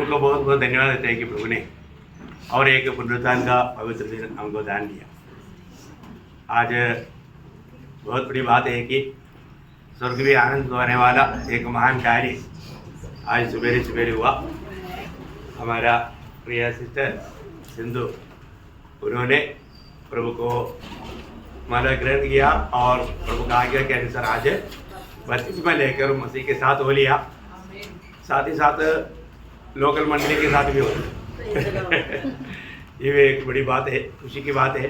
प्रभु को बहुत बहुत धन्यवाद देते हैं कि प्रभु ने और एक पुनरुत्थान का पवित्र दिन हमको दान दिया। आज बहुत बड़ी बात है कि स्वर्ग भी आनंद होने वाला एक महान कार्य आज सवेरे सवेरे हुआ। हमारा प्रिय सिस्टर सिंधु, उन्होंने प्रभु को माला ग्रहण किया और प्रभु का आज्ञा के अनुसार आज बपतिस्मा लेकर मसीह के साथ हो लिया। साथ ही साथ लोकल मंडली के साथ भी हो ये एक बड़ी बात है, खुशी की बात है।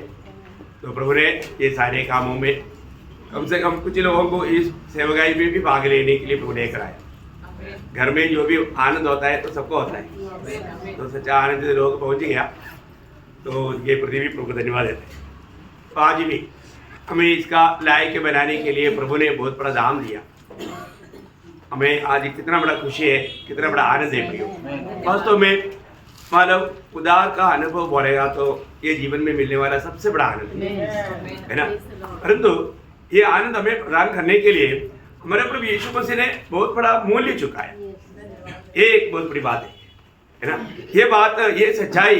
तो प्रभु ने ये सारे कामों में कम से कम कुछ लोगों को इस सेवकाई में भी भाग लेने के लिए प्रभु ने कराया। घर में जो भी आनंद होता है तो सबको होता है, तो सच्चा आनंद से लोग पहुँच गया। तो ये प्रति भी प्रभु को धन्यवाद देते हैं। तो आज भी हमें इसका लायक बनाने के लिए प्रभु ने बहुत बड़ा दाम दिया। हमें आज कितना बड़ा खुशी है, कितना बड़ा आनंद है प्रियो। वास्तव में मानव उदार का अनुभव बोलेगा तो ये जीवन में मिलने वाला सबसे बड़ा आनंद है ना। परंतु ये आनंद हमें प्रदान करने के लिए हमारे प्रभु यीशु मसीह ने बहुत बड़ा मूल्य चुकाया। ये एक बहुत बड़ी बात है ना। ये बात, ये सच्चाई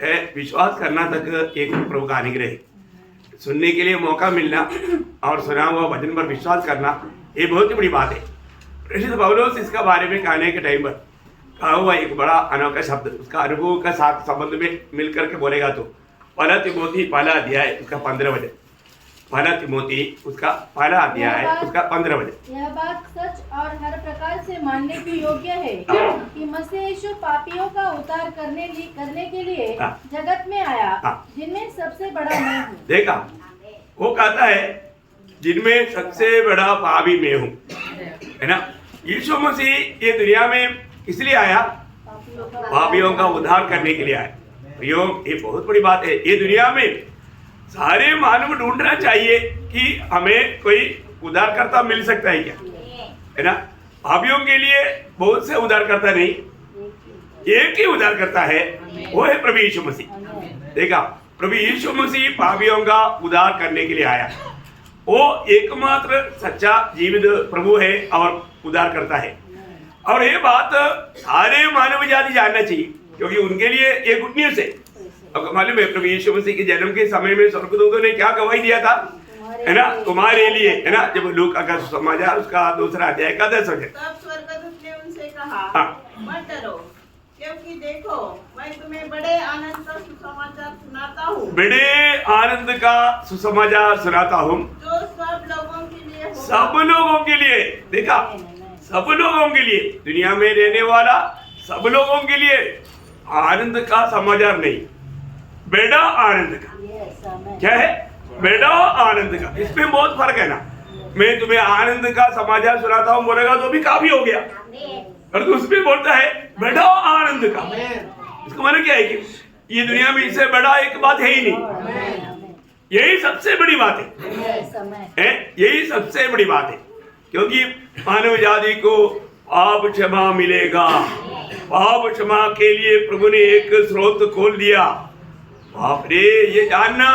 है, विश्वास करना तक एक प्रभु का अनुग्रह है। सुनने के लिए मौका मिलना और सुना हुआ वचन पर विश्वास करना, ये बहुत ही बड़ी बात है। प्रेषित पौलुस इसका बारे में कहने के टाइम पर कहा हुआ एक बड़ा अनोखा शब्द, उसका अनुभव का साथ संबंध में मिल करके बोलेगा तो पहला तिमोथी पहला अध्याय उसका 15 वचन, पहला तिमोथी उसका पहला अध्याय उसका 15 वचन। यह बात सच और हर प्रकार से मानने की योग्य है कि मसीह यीशु पापियों का उद्धार करने के लिए जगत में आया, जिनमें सबसे बड़ा मैं हूँ। देखा, वो कहता है जिनमें सबसे बड़ा पापी मैं हूँ, है ना। यीशु मसीह ये दुनिया में इसलिए आया, पापियों का उद्धार करने के लिए आया। ये बहुत बड़ी बात है। ये दुनिया में सारे मानव ढूंढना चाहिए कि हमें कोई उद्धारकर्ता मिल सकता है क्या, है ना। पापियों के लिए बहुत से उद्धारकर्ता नहीं, एक ही उद्धारकर्ता है, वो है प्रभु यीशु मसीह। देखा, प्रभु यीशु मसीह पापियों का उद्धार करने के लिए आया। वो एकमात्र सच्चा जीवित प्रभु है और उद्धार करता है। और ये बात सारे मानव जाति जानना चाहिए, क्योंकि उनके लिए ये गुड न्यूज़ है। अब मालूम है प्रभु यीशु मसीह के जन्म के समय में स्वर्गदूतों ने क्या गवाही दिया था, है ना, तुम्हारे लिए, है ना। जब लूका का समाचार उसका 2 अध्याय का 10 वचन। तब स्वर्गदूत ने उनसे कहा, मत डरो, क्योंकि देखो मैं तुम्हें बड़े आनंद का सुसमाचार सुनाता हूँ। बड़े आनंद का सुसमाचार सुनाता हूँ, जो सब लोगों के लिए होगा। सब लोगों के लिए। देखा, सब लोगों के लिए, दुनिया में रहने वाला सब लोगों के लिए आनंद का समाचार नहीं, बेड़ा आनंद का। क्या है? बेड़ा आनंद का। इसमें बहुत फर्क है ना। मैं तुम्हें आनंद का समाचार सुनाता हूँ बोलेगा तो भी काफी हो गया, और तो उसमें बोलता है बेड़ा आनंद का। इसका मतलब क्या है कि ये दुनिया में इससे बड़ा एक बात है ही नहीं। यही सबसे बड़ी बात है, यही सबसे बड़ी बात है। क्योंकि मानव जाति को पाप क्षमा मिलेगा। पाप क्षमा के लिए प्रभु ने एक स्रोत खोल दिया। बाप रे, ये जानना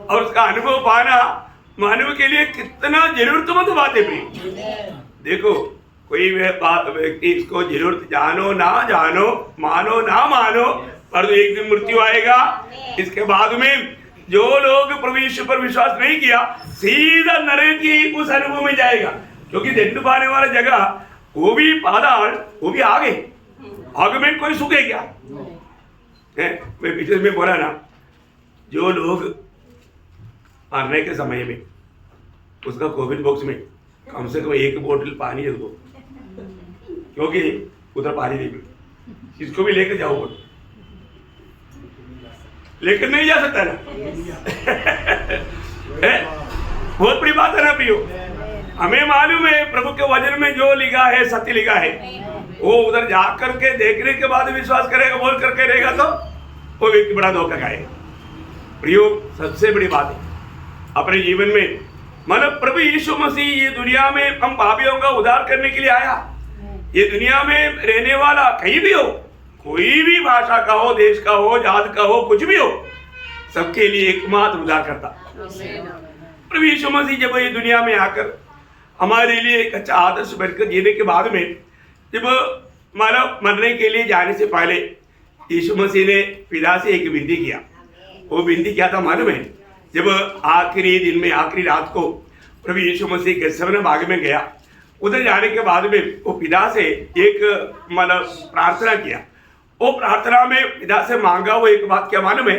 और उसका अनुभव पाना मानव के लिए कितना जरूरतमंद बात है प्रिय। देखो, कोई व्यक्ति इसको जरूरत जानो ना जानो, मानो ना मानो, पर तो एक दिन मृत्यु आएगा। इसके बाद में जो लोग प्रभु यीशु पर विश्वास नहीं किया, सीधा नरक की उस अनुभव में जाएगा। क्योंकि दंड पाने वाला जगह वो भी पाताल, वो भी आगे में कोई सुख है क्या? मैं पिछले में बोला ना, जो लोग मरने के समय में उसका कोविड बॉक्स में कम से कम 1 बोतल पानी रख दो, क्योंकि उधर पानी नहीं मिलता। इसको भी लेकर जाओ, लेकर नहीं जा सकता ना। बहुत बड़ी बात है ना प्रियो। हमें मालूम है प्रभु के वचन में जो लिखा है सत्य लिखा है। वो उधर जा करके देखने के बाद विश्वास करेगा, बोल करके रहेगा तो वो व्यक्ति बड़ा धोखा खाएगा। प्रियो, सबसे बड़ी बात है अपने जीवन में, मतलब प्रभु यीशु मसीह ये दुनिया में हम पापियों का उद्धार करने के लिए आया। ये दुनिया में रहने वाला कहीं भी हो, कोई भी भाषा का हो, देश का हो, जात का हो, कुछ भी हो, सबके लिए एकमात्र उद्धार करता प्रभु यीशु मसीह। जब ये दुनिया में आकर हमारे लिए एक अच्छा आदर्श बनकर जीने के बाद में जब मानव मरने के लिए जाने से पहले यीशु मसीह ने पिता से एक विनती किया। वो विनती क्या था मालूम है? जब आखिरी दिन में आखिरी रात को प्रभु यीशु मसीह गेत्सेमने बाग में गया, उधर जाने के बाद में वो पिता से एक मतलब प्रार्थना किया। वो प्रार्थना में पिता से मांगा वो एक बात क्या मालूम है?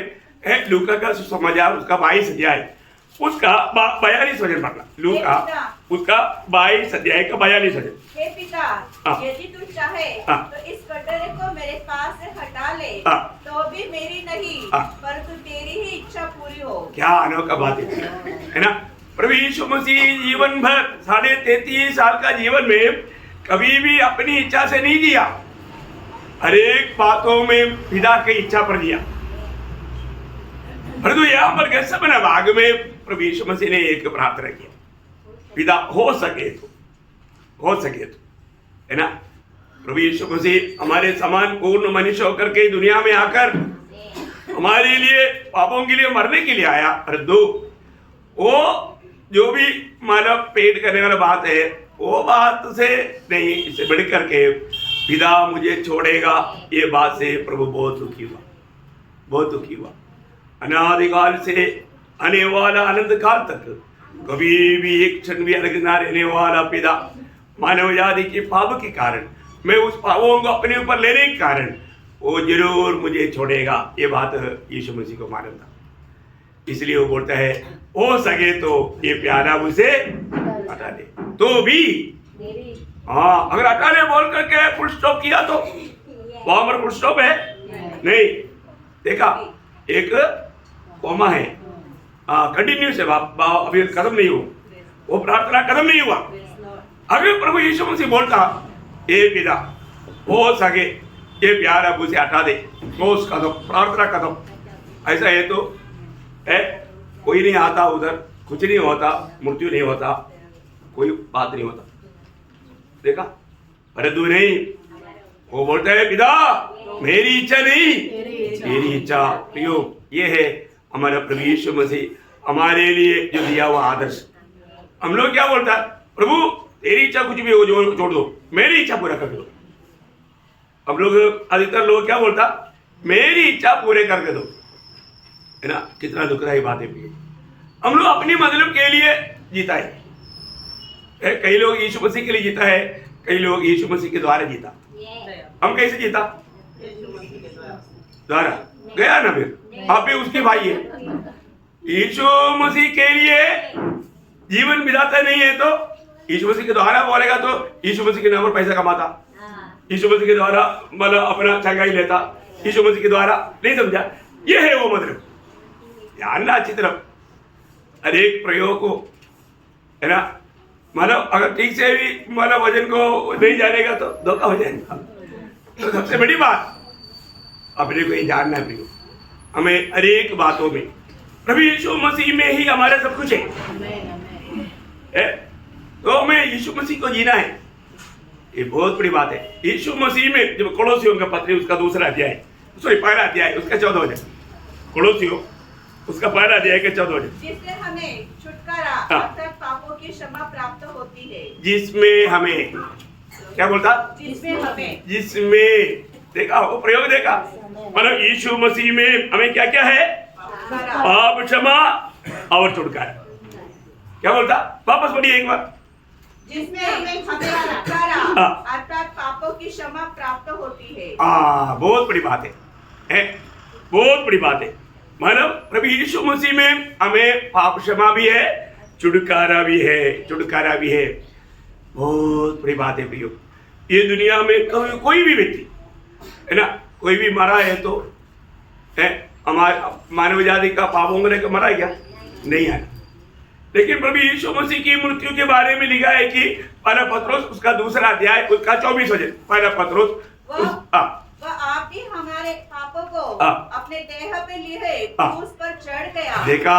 लूका का सुसमाचार उसका 22 अध्याय उसका 42 वचन पढ़ना। लूका उसका 22 अध्याय का 42 वचन। हे पिता, यदि तू चाहे तो इस कटोरे को मेरे पास से हटा ले, तो भी मेरी नहीं परंतु तेरी ही इच्छा पूरी हो। क्या अनोखा बात है ना? प्रभु यीशु मसीह जीवन भर 33.5 साल का जीवन में कभी भी अपनी इच्छा से नहीं दिया, हर एक बातों में पिता की इच्छा पर दिया। परंतु यहाँ पर गेत्सेमने बाग में प्रभु यीशु मसीह ने एक प्रार्थना किया, पिता हो सके तो, है ना? प्रभु यीशु मसीह हमारे समान पूर्ण मनुष्य होकर के दुनिया में आकर हमारे लिए पापों के लिए मरने के लिए आया। परंतु वो जो भी मानव पेट करने वाला बात है वो बात से नहीं, इसे बढ़ करके पिता मुझे छोड़ेगा ये बात से प्रभु बहुत दुखी हुआ। अनादिकाल से आने वाला अनंत काल तक कभी भी एक क्षण भी अलग ना रहने वाला पिता मानव जाति के पाप के कारण, मैं उस पापों को अपने ऊपर लेने के कारण वो जरूर मुझे छोड़ेगा, ये बात यीशु मसीह को मालूम था। इसलिए वो बोलता है हो सके तो ये प्याला मुझसे हटा दे, तो भी हाँ अगर हटा ले बोल करके फुल स्टॉप किया तो वहां पर फुल स्टॉप है नहीं, देखा एक कोमा है, कंटिन्यूस है, अभी खत्म नहीं हुआ, वो प्रार्थना खत्म नहीं हुआ। अगर प्रभु यीशु मसीह बोलता ये पिता हो सके ये प्यार अब उसे हटा दे, रोज खत्म, प्रार्थना खत्म, ऐसा है तो है कोई नहीं आता उधर, कुछ नहीं होता, मृत्यु नहीं होता, कोई बात नहीं होता। देखा? परंतु नहीं, वो बोलता है पिता मेरी इच्छा नहीं तेरी इच्छा। प्रियो, ये है हमारा प्रभु यीशु मसीह हमारे लिए जो दिया हुआ आदर्श। हम लोग क्या बोलता है? प्रभु तेरी इच्छा कुछ भी हो छोड़ दो, मेरी इच्छा पूरा कर दो। हम लोग अधिकतर लोग क्या बोलता? मेरी इच्छा पूरे करके दो, है ना? कितना दुखदायी बात है। हम लोग अपनी मतलब के लिए जीता है, कई लोग यीशु मसीह के लिए जीता है, कई लोग यीशु मसीह के द्वारा जीता। हम कैसे जीता? द्वारा गया ना, फिर आप भी उसके भाई है। यीशु मसीह के लिए जीवन बिताता नहीं है तो यीशु मसीह के द्वारा बोलेगा तो यीशु मसीह के नाम पर पैसा कमाता, यीशु मसीह के द्वारा मतलब अपना चंगाई लेता, यीशु मसीह के द्वारा नहीं समझा? ये है वो मतलब। ध्यान ना अच्छी तरफ हर एक प्रयोग को, है ना? मतलब अगर ठीक से भी मतलब वजन को नहीं जानेगा तो धोखा हो जाएगा। तो सबसे बड़ी बात अपने को ये जानना है, हमें हर एक बातों में प्रभु यीशु मसीह में ही हमारा सब कुछ है। तो हमें यीशु मसीह को जीना है, ये बहुत बड़ी बात है। यीशु मसीह में जब कोलोसियों का पत्री उसका दूसरा अध्याय, सॉरी पहला अध्याय उसका 14 वचन, कोलोसियों उसका पहला अध्याय का 14 वचन, जिससे हमें छुटकारा अर्थात पापों की क्षमा प्राप्त होती है। जिसमें हमें क्या बोलता? जिसमें देखा वो प्रयोग देखा, मतलब यीशु मसीह में हमें क्या क्या है? पाप क्षमा और छुटकारा। क्या बोलता? वापस पढ़िए एक बार। जिसमें हमें छुटकारा अर्थात पापों की क्षमा प्राप्त होती है। बहुत बड़ी बात है, बहुत बड़ी बात है। मतलब प्रभु यीशु मसीह में हमें पाप क्षमा भी है, छुटकारा भी है। बहुत बड़ी बात है प्रियो। ये दुनिया में कोई भी व्यक्ति, है ना, कोई भी मरा है तो है हमारे मानव जाति का पापों को लेकर मरा है क्या? नहीं है। लेकिन प्रभु यीशु मसीह की मृत्यु के बारे में लिखा है कि पहला पत्रोस उसका दूसरा अध्याय उसका 24 वचन, पहला पत्रोस आप ही हमारे पापों को अपने देह पे लिए क्रूस पर चढ़ गया। देखा?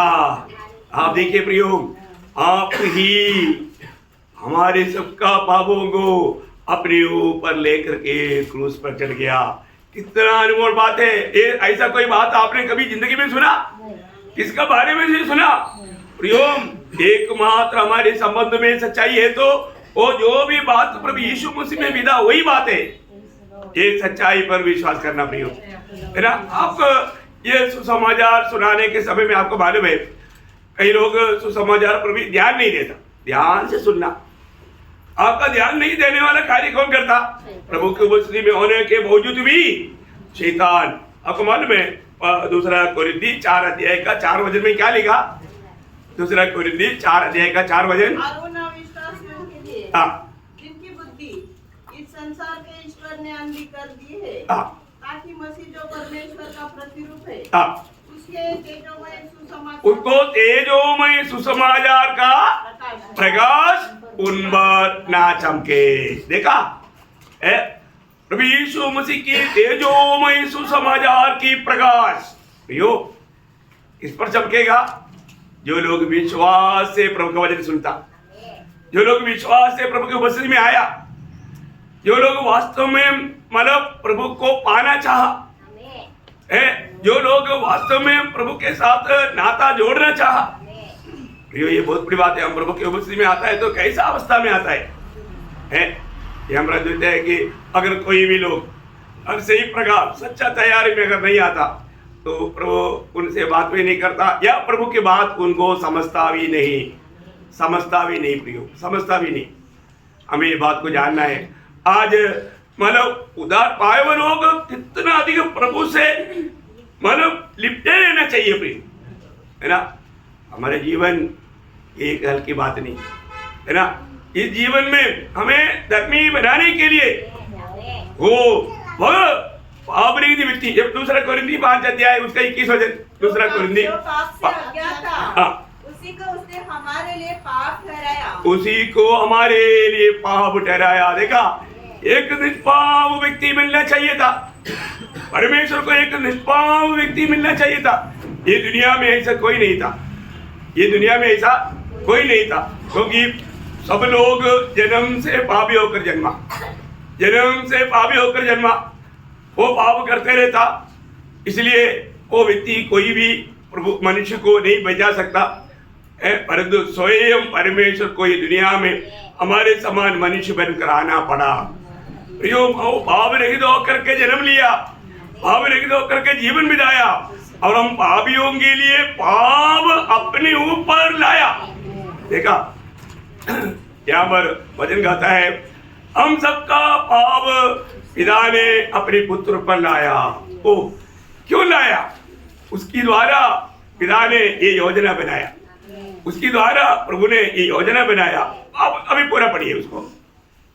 आप देखिए प्रियो, आप ही हमारे सबका पापों को अपने ऊपर लेकर के क्रूस पर चढ़ गया। कितना अनमोल बात है ये। ऐसा कोई बात आपने कभी जिंदगी में सुना? किसका बारे में से सुना? प्रियो, एकमात्र हमारे संबंध में सच्चाई है तो वो जो भी बात प्रभु यीशु मसीह में विदा वही बात है। ये सच्चाई पर विश्वास करना प्रियो, है ना। आप ये सुसमाचार सुनाने के समय में आपको मालूम है कई लोग सुसमाचार पर भी ध्यान नहीं देता। ध्यान से सुनना, आपका ध्यान नहीं देने वाला कार्य कौन करता? प्रभु की उपस्थिति में होने के बावजूद भी शैतान। आपको मालूम है 2 कोरिन्थी 4 अध्याय का 4 वचन में क्या लिखा? 2 कोरिन्थी 4 अध्याय का 4 वचन। अविश्वासियों के लिए जिनकी बुद्धि इस संसार के ईश्वर ने अंधी कर दी है, ताकि मसीह जो परमेश्वर का प्रतिरूप है उसके तेजोमय सुसमाचार, उसको तेजोमय सुसमाचार का प्रकाश उन पर ना चमके। देखा प्रभु यीशु मसीह की तेजोमय सुसमाचार की प्रकाश यो किस पर चमकेगा? जो लोग विश्वास से प्रभु का वचन सुनता, जो लोग विश्वास से प्रभु की उपस्थिति में आया, जो लोग वास्तव में मतलब प्रभु को पाना चाहा है, जो लोग वास्तव में प्रभु के साथ नाता जोड़ना चाहा। ये बहुत बड़ी बात है। हम प्रभु की उपस्थिति में आता है तो कैसा अवस्था में आता है? ये हम देते हैं कि अगर कोई भी लोग अगर सही प्रकार सच्चा तैयारी में अगर नहीं आता तो प्रभु उनसे बात भी नहीं करता, या प्रभु की बात उनको समझता भी नहीं प्रियो, समझता भी नहीं। हमें ये बात को जानना है। आज मतलब उदार पाए हुए लोग कितना अधिक प्रभु से मतलब लिपटे रहना चाहिए प्रिय, है ना। हमारे जीवन एक हल्की बात नहीं, है ना। इस जीवन में हमें धर्मी बनाने के लिए वो पाप रहित व्यक्ति, जब 2 कोरिन्थी 5 अध्याय उसका 21 वचन, 2 कोरिन्थी जो पाप से अज्ञात था, उसी को उसने हमारे लिए पाप ठहराया, उसी को हमारे लिए पाप ठहराया। देखा, एक निष्पाप व्यक्ति मिलना चाहिए था, परमेश्वर को एक निष्पाप व्यक्ति मिलना चाहिए था। ये दुनिया में ऐसा कोई नहीं था, ये दुनिया में ऐसा कोई नहीं था, क्योंकि सब लोग जन्म से पापी होकर जन्मा, जन्म से पापी होकर जन्मा, वो पाप करते रहता। इसलिए वो व्यक्ति कोई भी प्रभु मनुष्य को नहीं बचा सकता, परंतु स्वयं परमेश्वर को ये दुनिया में हमारे समान मनुष्य बनकर आना पड़ा। वो पाप रहित होकर के जन्म लिया, पाप रहित होकर के जीवन बिताया, और हम पापियों के लिए पाप अपने ऊपर लाया। देखा, यहाँ पर वचन कहता है, हम सबका पाप पिता ने अपने पुत्र पर लाया। ओ क्यों लाया? उसकी द्वारा पिता ने ये योजना बनाया, उसकी द्वारा प्रभु ने ये योजना बनाया। अब अभी पूरा पढ़िए उसको।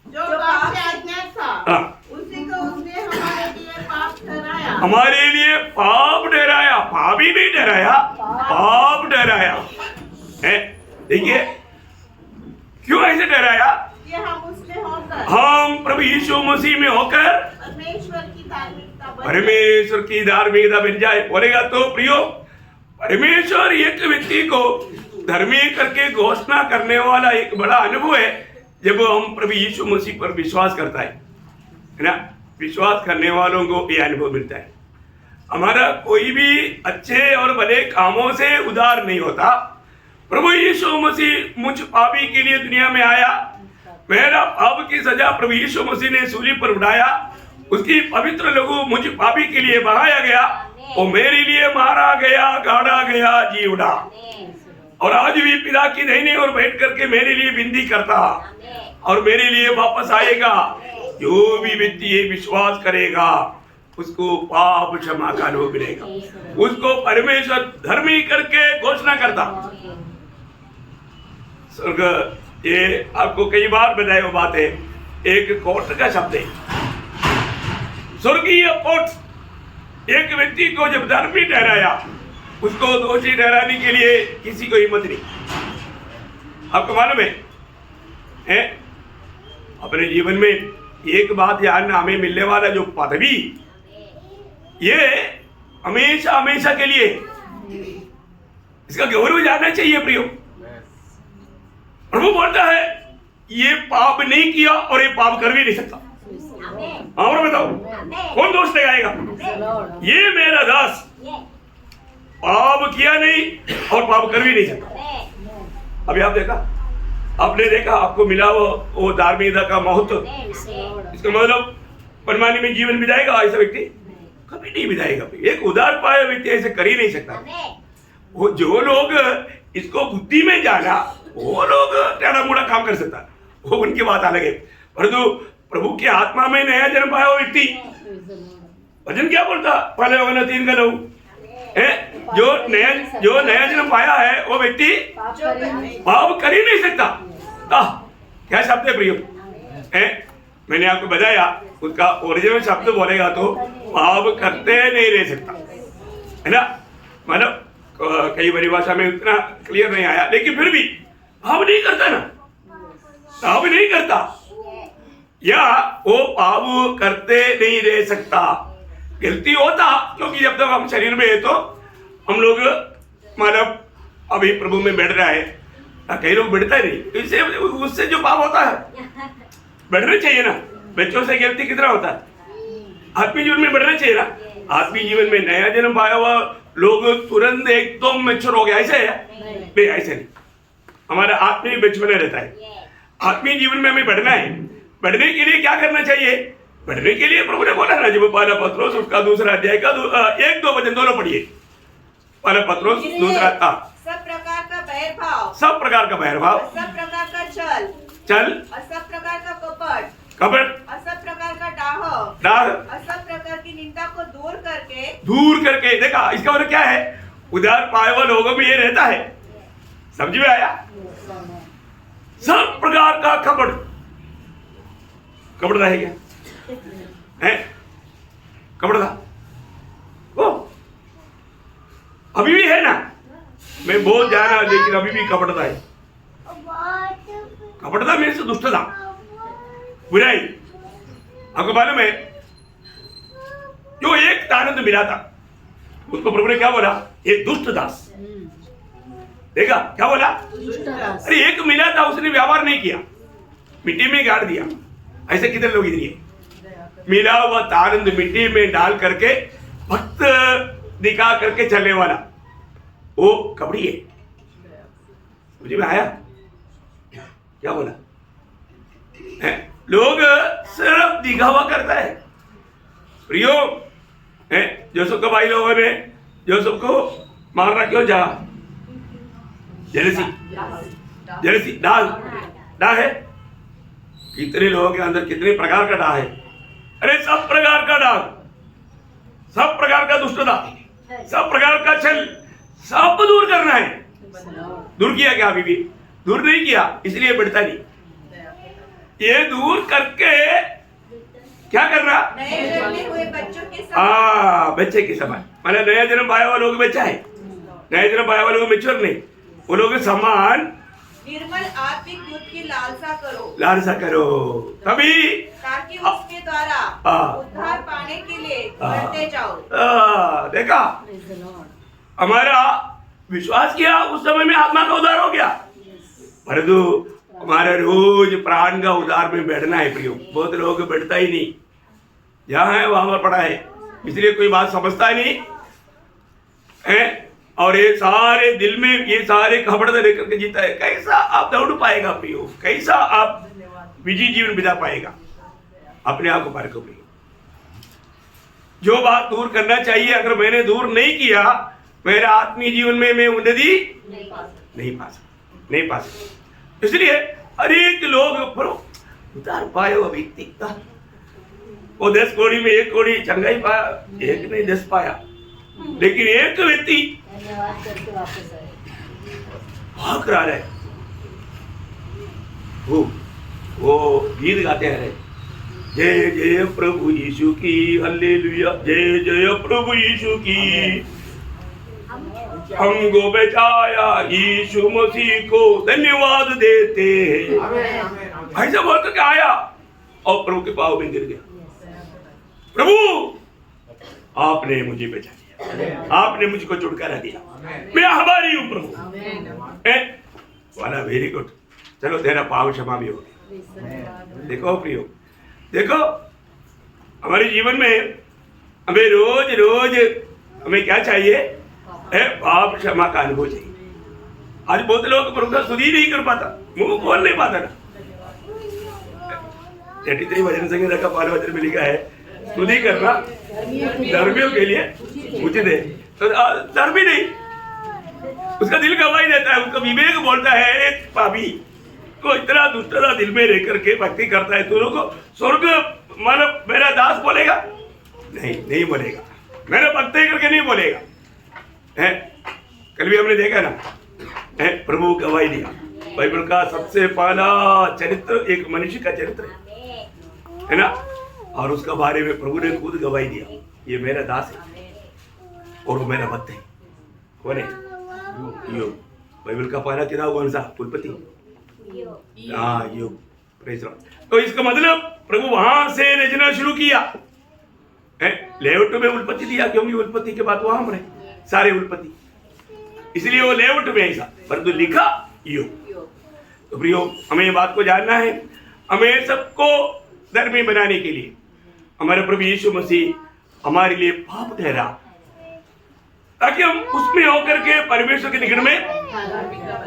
जो पाप से अज्ञात था, उसी को उसने हमारे लिए पाप ठहराया, हमारे लिए पाप ठहराया, पाप ही नहीं ठहराया, पाप ठहराया है। देखिए क्यों ऐसे ठहराया? कि हम उसमें होकर, हम प्रभु यीशु मसीह में होकर परमेश्वर की धार्मिकता बन जाए। बोलेगा तो प्रियो, परमेश्वर एक व्यक्ति को धर्मी करके घोषणा करने वाला एक बड़ा अनुभव है जब हम प्रभु यीशु मसीह पर विश्वास करता है ना। विश्वास करने वालों को यह अनुभव मिलता है। हमारा कोई भी अच्छे और बड़े कामों से उधार नहीं होता। प्रभु यीशु मसीह मुझ पापी के लिए दुनिया में आया, मेरा पाप की सजा प्रभु यीशु मसीह ने सूली पर उठाया, उसकी पवित्र लहू मुझ पापी के लिए बहाया गया, वो मेरे लिए मारा गया, गाड़ा गया, जी उड़ा, और आज भी पिता की दाहिने ओर बैठ करके मेरे लिए विनती करता और मेरे लिए वापस आएगा। जो भी व्यक्ति ये विश्वास करेगा उसको पाप क्षमा का अनुभव मिलेगा, उसको परमेश्वर धर्मी करके घोषणा करता। स्वर्ग, ये आपको कई बार बताई वो बात है, एक कोर्ट का शब्द है, स्वर्गीय कोर्ट। एक व्यक्ति को जब धर्मी ठहराया, उसको दोषी ठहराने के लिए किसी को हिम्मत नहीं। आपको मालूम है अपने जीवन में एक बात याद, हमें मिलने वाला जो पदवी, ये हमेशा हमेशा के लिए, इसका गौरव जानना चाहिए प्रियो। प्रभु बोलता है ये पाप नहीं किया और ये पाप कर भी नहीं सकता। और बताओ कौन दोष लगाएगा? ये मेरा दास पाप किया नहीं और पाप कर भी नहीं सकता। अभी आप देखा, आपने देखा, आपको मिला वो धार्मिकता का महत्व। इसका मनमानी में जीवन बिताएगा ऐसा व्यक्ति? कभी नहीं बिताएगा। एक उदार पाया व्यक्ति ऐसे कर ही नहीं सकता। वो जो लोग इसको बुद्धि में जाना, वो लोग टेढ़ा मुड़ा काम कर सकता, वो उनकी बात अलग है। परंतु प्रभु की आत्मा में नया जन्म पाया हुआ व्यक्ति, वचन क्या बोलता? पहले होगा 3 का 9 है, जो नया जन्म पाया है वो व्यक्ति पाप कर ही नहीं सकता। क्या शब्द है प्रियो? मैंने आपको बताया उसका ओरिजिनल शब्द बोलेगा तो पाप करते नहीं रह सकता, है ना। मतलब कई बड़ी भाषा में उतना क्लियर नहीं आया, लेकिन फिर भी पाप नहीं करता ना, पाप नहीं करता, या वो पाप करते नहीं रह सकता। गलती होता, क्योंकि जब तक हम शरीर में है तो हम लोग मतलब अभी प्रभु में बैठ रहा है, कई लोग बैठता ही नहीं, इससे उससे जो पाप होता है बढ़ना चाहिए ना। बच्चों से गलती कितना होता है? आत्मीय जीवन में बढ़ना चाहिए ना। आत्मीय जीवन में नया जन्म पाया हुआ लोग तुरंत एकदम मैच्योर हो गया, ऐसे है? नहीं, ऐसे नहीं। हमारा आत्मीय बचपन रहता है। आत्मीय जीवन में हमें बढ़ना है। बढ़ने के लिए क्या करना चाहिए? बढ़ने के लिए प्रभु ने बोला ना, जब पहला पत्रोस उसका दूसरा अध्याय का 1-2 वचन दोनों पढ़िए। पहला पत्रोस दूसरा, सब प्रकार का बैरभाव, सब प्रकार का बैरभाव, सब प्रकार का चल, और सब प्रकार का कपट, और सब प्रकार का डाह, और सब प्रकार की निंदा को दूर करके देखा। इसका मतलब क्या है? उदार पाए हुए लोगों में ये रहता है। समझ में आया? सब प्रकार का कपट रहेगा, है कपट था वो अभी भी है ना। मैं बहुत जाना, लेकिन अभी भी कपटता है। कपटता मेरे से दुष्टता, बुराई। आपको मालूम है जो एक तानंद मिला था उसको प्रभु ने क्या बोला? एक दुष्ट दास। देखा क्या बोला? अरे एक मिला था, उसने व्यवहार नहीं किया, मिट्टी में गाड़ दिया। ऐसे कितने लोग इधर है? मिला हुआ तानंद मिट्टी में डाल करके भक्त दिखा करके चलने वाला वो कपड़ी है। मुझे में आया क्या बोला है? लोग सिर्फ दिखावा करता है। प्रियो है, जोसेफ के भाई लोगों ने जोसेफ को मारना क्यों चाहा? जेलसी, डाह है। कितने लोगों के अंदर कितने प्रकार का डाह है? अरे सब प्रकार का डाह, सब प्रकार का दुष्टता, सब प्रकार का छल, सब दूर करना है। दूर किया क्या? अभी भी दूर नहीं किया, इसलिए बढ़ता नहीं। ये दूर करके क्या करना? नए जन्मे हुए बच्चों के समान, बच्चे के समान। माने नया जन्म पाया हुआ लोग बच्चा है, नया जन्म पाया हुआ लोग मैच्योर नहीं, वो लोग समान निर्मल आत्मिक दूध की लालसा करो तभी, ताकि उसके द्वारा उद्धार पाने के लिए बढ़ते जाओ। देखा, हमारा विश्वास किया उस समय में आत्मा का उद्धार हो गया, परंतु हमारे रोज प्राण का उद्धार में बैठना है। प्रियो, बहुत लोग बैठता ही नहीं, जहाँ है वहां पर पड़ा है, इसलिए कोई बात समझता ही नहीं है। और ये सारे दिल में ये सारे खबरदार लेकर के जीता है। कैसा आप दौड़ पाएगा प्रियो? कैसा आप विजय जीवन बिता पाएगा? अपने आप को पार प्रियो, जो बात दूर करना चाहिए अगर मैंने दूर नहीं किया, मेरे आत्मीय जीवन में मैं उन्नति नहीं पा सकता। इसलिए अनेक लोग उतार पाए वो व्यक्ति का, वो 10 कौड़ी में 1 कौड़ी चंगाई पाया, एक नहीं 10 पाया, लेकिन एक व्यक्ति भाग रहा है। वो गीत गाते हैं, जय जय प्रभु यीशु की, हालेलुया, जय जय प्रभु यीशु की, हमको बचाया यीशु मसीह को धन्यवाद देते हैं। ऐसा बोल करके आया और प्रभु के पाँव में गिर गया। प्रभु आपने मुझे बचा दिया, आपने मुझको छुटकारा दिया, मैं आभारी हूँ प्रभु। वाला वेरी गुड, चलो तेरा पाप क्षमा भी हो गया। देखो प्रियो, देखो हमारे जीवन में हमें रोज रोज हमें क्या चाहिए? पाप क्षमा का अनुभव चाहिए। आज बहुत लोग प्रभु का स्तुति नहीं कर पाता, मुंह खोल नहीं पाता ना। 33 भजन संगीत का 5 वचन में लिखा है, स्तुति करना धर्मियों के लिए उचित है। तो धर्मी नहीं, उसका दिल गवाही देता है, उसका विवेक बोलता है एक पापी को इतना दुष्टता दिल में रह करके भक्ति करता है, तो को स्वर्ग मतलब मेरा दास बोलेगा? नहीं बोलेगा, मेरा भक्त है करके नहीं बोलेगा है। कल भी हमने देखा ना है, प्रभु गवाही दिया। बाइबल का सबसे पहला चरित्र एक मनुष्य का चरित्र है ना, और उसका बारे में प्रभु ने खुद गवाही दिया, ये मेरा दास है और वो मेरा भक्त है। कौन है? योग। बाइबल का पहला किताब कौन सा? उत्पत्ति। हाँ, योग। Praise Lord. तो इसका मतलब प्रभु वहां से रचना शुरू किया है, लेआउट में उत्पत्ति दिया, क्योंकि उत्पत्ति के बाद वहां रहे सारे उत्पत्ति, इसलिए वो लेआउट में ऐसा, परंतु लिखा योग। तो प्रियो, हमें ये बात को जानना है, हमें सबको धर्मी बनाने के लिए हमारे प्रभु यीशु मसीह हमारे लिए पाप ठहरा, ताकि हम उसमें होकर के परमेश्वर के निकट में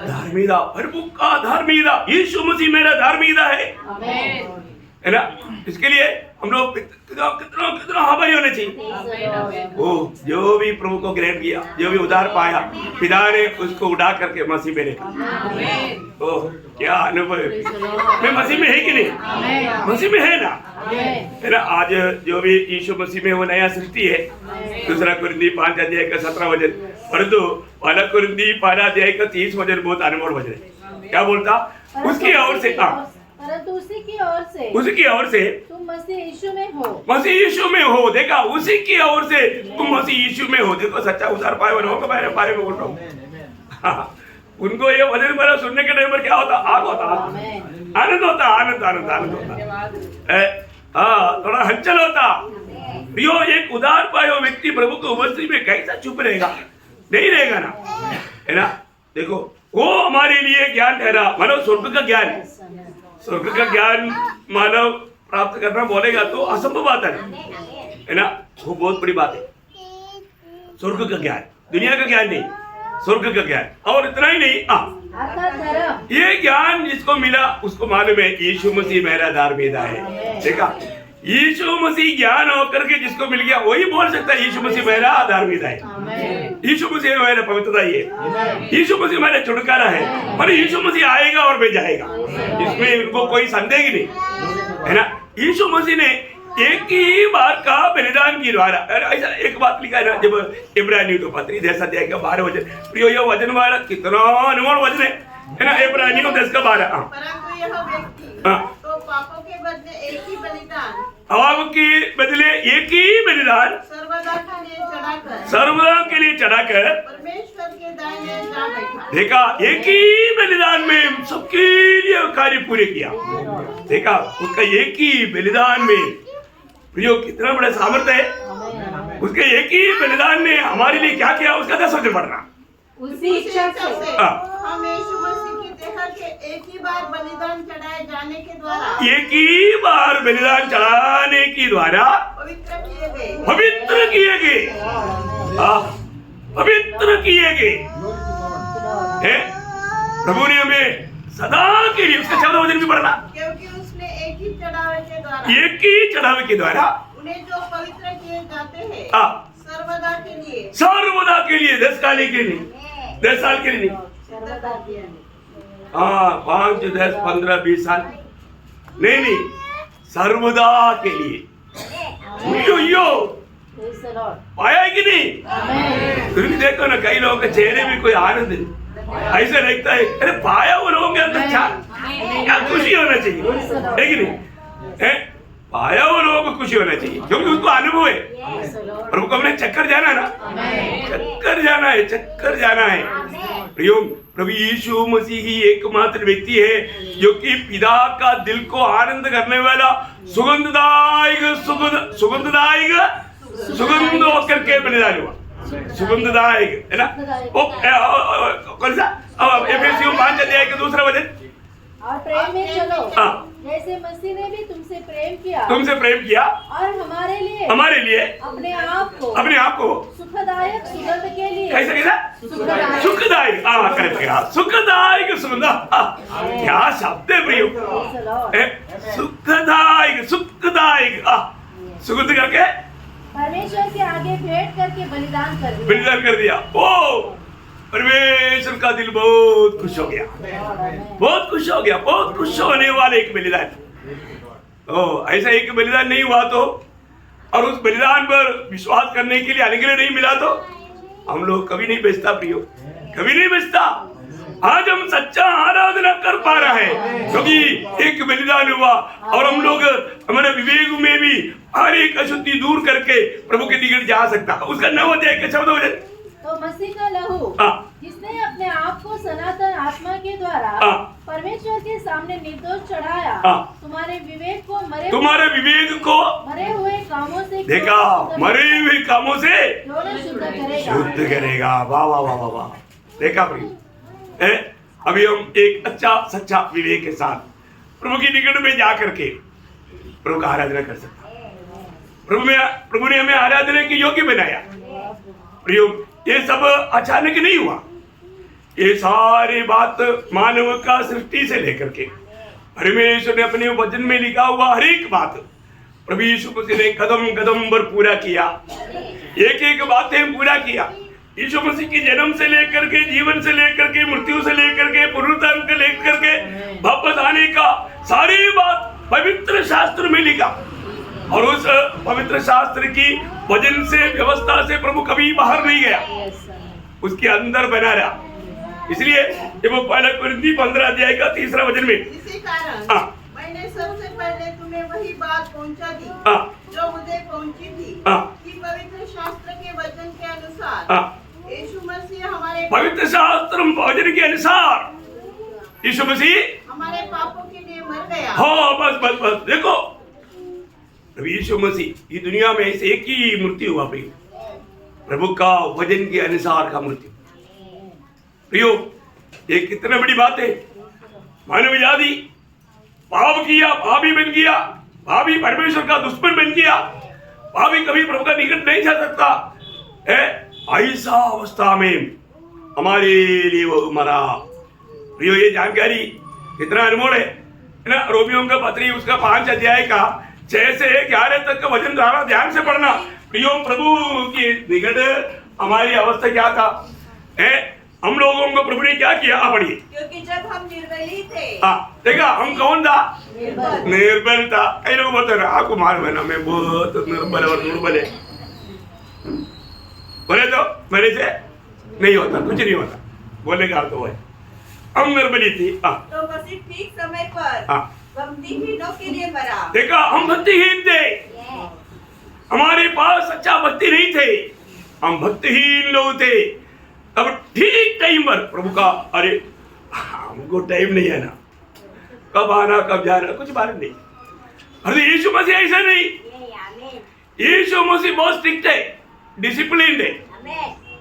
धार्मिकता, प्रभु का धार्मिकता, यीशु मसीह मेरा धार्मिकता है ना। इसके लिए हम लोग कितना हमारी होने चाहिए। वो जो भी प्रभु को ग्रहण किया, जो भी उद्धार पाया, पिता ने उसको उठा करके मसीह में रखा। ओ क्या अनुभव है, मैं मसीह में है कि नहीं? मसीह में है ना। आज जो भी यीशु मसीह में वो नया सृष्टि है। दूसरा कुरिन्थी 5 अध्याय का 17 वचन, परंतु पहला कुरिन्थी 5 अध्याय का 30 वचन बहुत अनमोल वचन है। क्या बोलता? उसकी ओर से, परंतु उसी की ओर से तुम मसीह यीशु में हो। मसीह यीशु में हो। देखा, उसी की ओर से तुम मसीह यीशु में हो। देखो, सच्चा उद्धार पाए वालों के बारे में बोल रहा हूँ। उनको ये वचन मेरा सुनने के टाइम पर क्या होता? आग होता, आनंद होता, आनंद होता, थोड़ा हलचल होता। यो एक उद्धार पाए व्यक्ति प्रभु को मसीह में कैसा चुप रहेगा? नहीं रहेगा ना, है ना। देखो, वो हमारे लिए ज्ञान ठहरा, मानो स्वर्ग का ज्ञान। स्वर्ग का ज्ञान मानव प्राप्त करना बोलेगा तो असंभव बात है ना। वो बहुत बड़ी बात है, स्वर्ग का ज्ञान, दुनिया का ज्ञान नहीं, स्वर्ग का ज्ञान। और इतना ही नहीं, ये ज्ञान जिसको मिला उसको मालूम है यीशु मसीह मेरा धार्मिकता है। देखा, यीशु मसीह ज्ञान होकर के जिसको मिल गया वही बोल सकता है यीशु मसीह मेरा आधारभूत है, यीशु मसीह मेरा पवित्रता ही है, यीशु मसीह मेरा छुटकारा है। और यीशु मसीह आएगा और भेज जाएगा, इसमें इनको कोई संदेह ही नहीं है ना। यीशु मसीह ने एक ही बार का बलिदान के द्वारा, ऐसा एक बात लिखा है ना, जब इब्रानियों तो पत्री 10 अध्याय का 12 वचन, प्रियो ये वचन वाला कितना अनमोल वचन है ना। इब्रानियों 10 का 12। परंतु यह व्यक्ति तो पापों के बदले एक ही बलिदान, पापों के बदले एक ही बलिदान सर्वदा के लिए चढ़ाकर परमेश्वर के दाहिने जा बैठा। देखा, एक ही बलिदान में सबके लिए कार्य पूरे किया। देखा, उसका एक ही बलिदान में प्रियो कितना बड़ा सामर्थ्य है। उसके एक ही बलिदान ने हमारे लिए क्या किया, उसका 10 वचन पढ़ना। उसी इच्छा से हम यीशु मसीह की देह के एक ही बार बलिदान चढ़ाए जाने के द्वारा, एक ही बार बलिदान चढ़ाने के द्वारा पवित्र किए गए, पवित्र किए गए, पवित्र किए गए हैं। प्रभु ने हमें सदा के लिए, उसका 14 वचन भी पढ़ना, क्योंकि उसने एक ही चढ़ावे के द्वारा, एक ही चढ़ावे के द्वारा उन्हें जो पवित्र किए जाते हैं सर्वदा के लिए, 10 साल के लिए, 10 साल के लिए नहीं, 5, 10, 15, 20 साल नहीं, सर्वदा के लिए। यो पाया है कि नहीं? फिर भी देखो ना, कई लोगों के चेहरे में कोई आनंद ऐसा लगता है, अरे पाया वो लोगों के अंदर क्या खुशी होना चाहिए, है कि नहीं? पाया वो लोगों को खुशी होना चाहिए, क्योंकि उनको अनुभव है। प्रभु को हमने चक्कर जाना है ना, चक्कर जाना है। प्रियो, प्रभु यीशु मसीह ही एकमात्र व्यक्ति है जो कि पिता का दिल को आनंद करने वाला सुगंधदायक होकर के बलिदान हुआ। सुगंधदायक है ना। वो कौन सा? एफएससी 5 अध्याय का 2 वचन, और प्रेम में चलो जैसे मसीह ने भी तुमसे प्रेम किया और हमारे लिए अपने आप को सुखदायक सुगंध के लिए, कैसा सुखदायक, सुखदायक सुगंध, क्या शब्द है प्रियो, सुखदायक सुगंध करके परमेश्वर के आगे भेंट करके बलिदान कर दिया। ओ परमेश्वर का दिल बहुत खुश हो गया, बहुत खुश हो गया, बहुत खुश होने वाले एक बलिदान। ओ ऐसा एक बलिदान नहीं हुआ तो, और उस बलिदान पर विश्वास करने के लिए अनुग्रह नहीं मिला तो हम लोग कभी नहीं बचता प्रियो, कभी नहीं बचता। आज हम सच्चा आराधना कर पा रहे हैं क्योंकि एक बलिदान हुआ, और हम लोग हमारे विवेक में भी हर एक अशुद्धि दूर करके प्रभु के निकट जा सकता। उसका 9 अध्याय के 14 वचन, तो मसीह का लहू जिसने अपने आप को सनातन आत्मा के द्वारा परमेश्वर के सामने निर्दोष चढ़ाया, तुम्हारे विवेक को मरे हुए कामों से देखा, मरे हुए कामों से शुद्ध करेगा। वाह वाह वाह वाह, देखा प्रिय। अभी हम एक अच्छा सच्चा विवेक के साथ प्रभु की निकट में जा करके प्रभु का आराधना कर सकते हैं। प्रभु ने हमें आराधना के योग्य बनाया। प्रियो, ये सब अचानक नहीं हुआ, ये सारी बात मानव का सृष्टि से लेकर के परमेश्वर ने अपने वचन में लिखा हुआ हर एक बात प्रभु यीशु मसीह ने कदम कदम पर पूरा किया, एक एक बातें पूरा किया। यीशु मसीह के जन्म से लेकर के, जीवन से लेकर के, मृत्यु से लेकर के, पुनरुत्थान से लेकर के वापस आने का सारी बात पवित्र शास्त्र में लिखा, और उस पवित्र शास्त्र की वचन से, व्यवस्था से प्रभु कभी बाहर नहीं गया, उसके अंदर बना रहा। इसलिए जब वो 1 कोरिन्थी 15 अध्याय का 3 वचन में, इसी कारण मैंने सबसे पहले तुम्हें वही बात पहुंचा दी जो मुझे पहुंची थी कि पवित्र शास्त्र के वचन के अनुसार यीशु मसीह हमारे पवित्र शास्त्र वचन के अनुसार यीशु मसीह हमारे पापों के लिए मर गया। हाँ, बस बस बस, देखो यीशु मसीह, ये दुनिया में ऐसे एक ही मृत्यु हुआ प्रभु का वचन के अनुसार का मृत्यु। प्रियो, ये कितना बड़ी बात है। मानव जाति पाप किया, पापी बन गया, पापी परमेश्वर का दुश्मन बन गया, पापी कभी प्रभु का निकट नहीं जा सकता। ऐसा अवस्था में हमारे लिए वो मरा। प्रियो, ये जानकारी कितना अनमोल है ना। रोमियों का पत्री उसका 5 अध्याय का 6 से 11 तक का वचन धारा ध्यान से पढ़ना। प्रियो, प्रभु की निकट हमारी अवस्था क्या था, हम लोगों को प्रभु ने क्या किया, पढ़िए। क्योंकि जब हम निर्बली थे, देखा हम कौन था, निर्बल था। कई लोग बोलते हैं आपको मालूम है ना मैं बहुत निर्बल और दुर्बल है, बोले तो मेरे से नहीं होता, कुछ नहीं होता, बोलने का अर्थ वो है हम निर्बली थी। तो मसीह ठीक समय पर भक्तिहीनों के लिए मरा। देखा, हम भक्तिहीन थे, हमारे पास सच्चा भक्ति नहीं थे, हम भक्तिहीन लोग थे। अब ठीक टाइम पर प्रभु का, अरे हमको टाइम नहीं है ना, कब आना कब जाना कुछ मालूम नहीं। अरे यीशु मसीह ऐसा नहीं, यीशु मसीह बहुत स्ट्रिक्ट है, डिसिप्लिन है,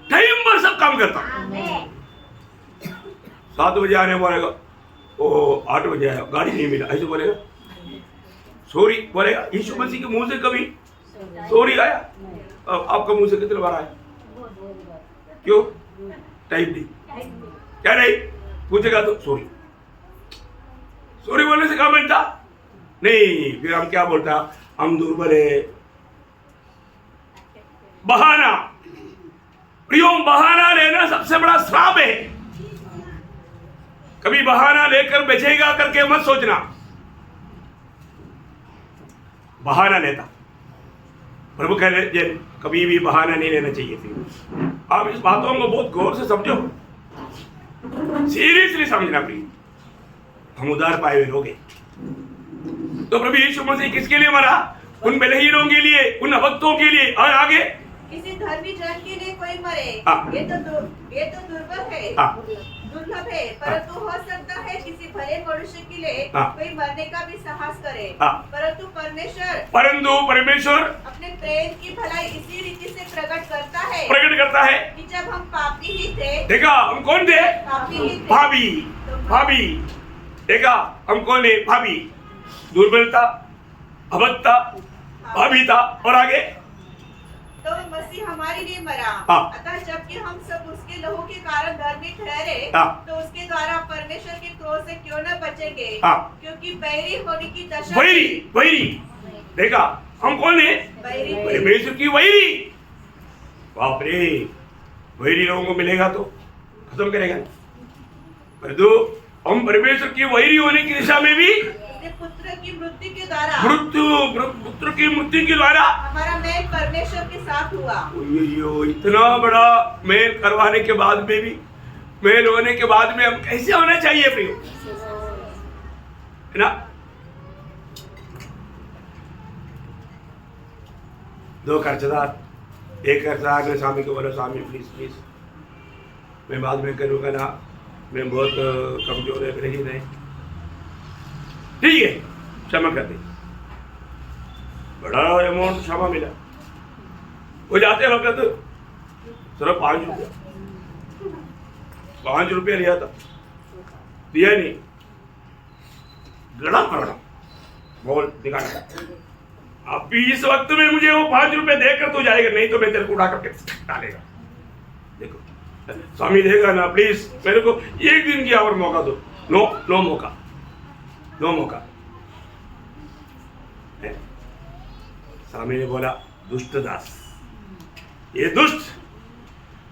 टाइम पर सब काम करता। 7 बजे आने बोलेगा, ओ 8 बजे आया, गाड़ी नहीं मिला, ऐसे बोलेगा, सॉरी बोलेगा। यीशु मसीह के मुंह से कभी सॉरी आया? आपका मुंह से कितने बार आया? क्यों? टाइम नहीं, क्या नहीं पूछेगा तो सॉरी, सॉरी बोलने से काम मिलता नहीं। फिर हम क्या बोलता, हम दुर्बल है, बहाना। प्रियो, बहाना लेना सबसे बड़ा श्राप है। कभी बहाना लेकर बचेगा करके मत सोचना। बहाना लेता, प्रभु कह रहे कभी भी बहाना नहीं लेना चाहिए थी। आप इस बातों को बहुत गौर से समझो, सीरियसली समझना प्लीज। हम उधार पाए हुए लोग हैं। तो प्रभु यीशु मसीह किसके लिए मरा? उन बलहीनों के लिए, उन अभक्तों के लिए। और आगे किसी धर्मी जन के लिए कोई मरे, ये तो दुर्लभ है, परंतु हो सकता है किसी भले मनुष्य के लिए कोई मरने का भी साहस करे। परंतु परमेश्वर अपने प्रेम की भलाई इसी रीति से प्रकट करता है कि जब हम पापी ही थे। देखा, हम कौन थे? भाभी। देखा, हम कौन है? भाभी, दुर्बलता, अभक्ता, भाभी था। और आगे तो मसीह हमारे लिए मरा। अतः जबकि हम सब उसके लहू के कारण धर्मी ठहरे, तो उसके द्वारा परमेश्वर के क्रोध से क्यों न बचेंगे? क्योंकि बैरी होने की दशा। बैरी देखा, हम कौन है? वैरी। परमेश्वर की वैरी। बाप रे, वैरी लोगों को मिलेगा तो खत्म करेगा। परंतु हम परमेश्वर की वैरी होने की दिशा में भी पुत्र की मृत्यु के द्वारा पुत्र की मृत्यु के द्वारा हमारा मेल परमेश्वर के साथ हुआ। यो इतना बड़ा मेल करवाने के बाद में भी, मेल होने के बाद में हम कैसे होना चाहिए प्रियो, है ना? दो कर्जदार, एक कर्जदार ने स्वामी को बोला, स्वामी प्लीज प्लीज मैं बाद में करूँगा ना, मैं बहुत कमजोर है, नहीं नहीं ठीक है क्षमा कर दे। बड़ा अमाउंट क्षमा मिला। वो जाते वक्त सिर्फ 5 रुपया, 5 रुपया लिया था, दिया नहीं, लड़ा पड़ा बोल दिखाना, अब इस वक्त में मुझे वो 5 रुपए देकर तो जाएगा, नहीं तो मैं तेरे को उठा करके डालेगा। देखो स्वामी देगा ना, प्लीज मेरे को एक दिन की और मौका दो। नो मौका, नो मौका। स्वामी ने बोला, दुष्ट दास, ये दुष्ट,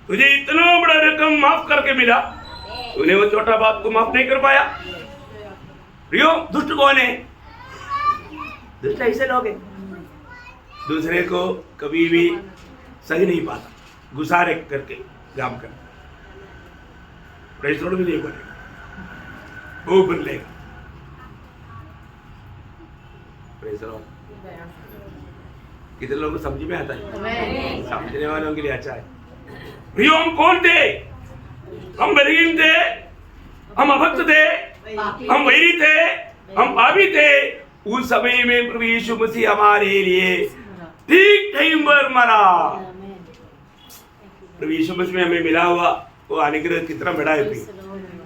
तुझे इतना बड़ा रकम माफ करके मिला, तूने वो छोटा बात को माफ नहीं कर पाया। प्रियो, दुष्ट कौन है? दुष्ट ऐसे लोग हैं, दूसरे को कभी भी सही नहीं पाता, गुस्सारे करके काम कर, प्रेस भी नहीं बनेगा, वो बन लेगा। कितने लोगों को समझ में आता है? समझने वालों के लिए अच्छा है। प्रियो, हम कौन थे? हम बलहीन थे, हम अभक्त थे, हम वैरी थे, हम पापी थे। उस समय में प्रभु यीशु मसीह हमारे लिए ठीक टाइम पर मरा। प्रभु यीशु मसीह में हमें मिला हुआ वो अनुग्रह कितना बड़ा है।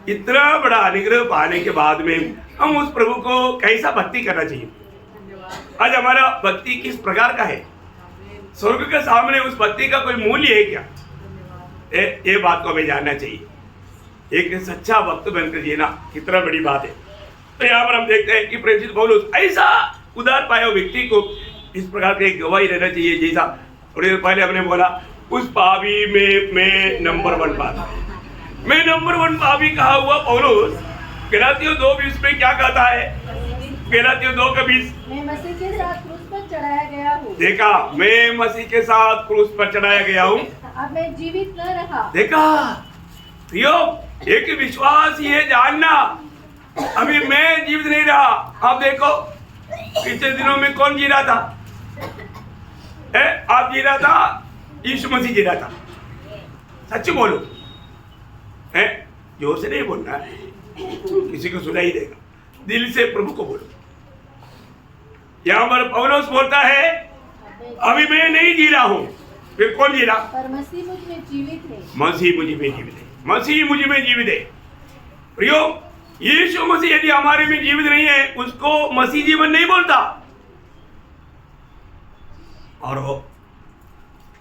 इतना बड़ा अनुग्रह पाने के बाद में हम उस प्रभु को कैसा भक्ति करना चाहिए। आज हमारा भक्ति किस प्रकार का है? स्वर्ग के सामने उस भक्ति का कोई मूल्य है क्या? ये बात को हमें जानना चाहिए। एक सच्चा भक्त बनकर जीना कितना बड़ी बात है। तो यहाँ पर हम देखते हैं कि प्रेषित पौलुस ऐसा उदार पाया व्यक्ति को इस प्रकार की गवाही रहना चाहिए, जैसा थोड़ी पहले हमने बोला, उस पापी में मैं नंबर 1 पापी, मैं नंबर 1 पापी कहा हुआ पौलुस गलातियों 2:20 में क्या कहता है? गलातियों 2:20, मैं मसीह के साथ क्रूस पर चढ़ाया गया हूँ। देखा, मैं मसीह के साथ क्रूस पर चढ़ाया गया हूँ, अब मैं जीवित न रहा। देखा प्रियो, एक विश्वास ये जानना, अभी मैं जीवित नहीं रहा। आप देखो पिछले दिनों में कौन जी रहा था? आप जी रहा था, यीशु मसीह जी रहा था। सच बोलो, जोर से नहीं बोलना, किसी को सुनाई देगा, दिल से प्रभु को बोलो। यहाँ पर पौलुस बोलता है, अभी मैं नहीं जी रहा हूँ, फिर कौन जी रहा? पर मसीह मुझ में जीवित है। मसीह मुझ में जीवित है, मसीह मुझ में जीवित है। प्रियो, यीशु मसीह यदि हमारे में जीवित नहीं है, उसको मसीह जीवन नहीं बोलता। और वो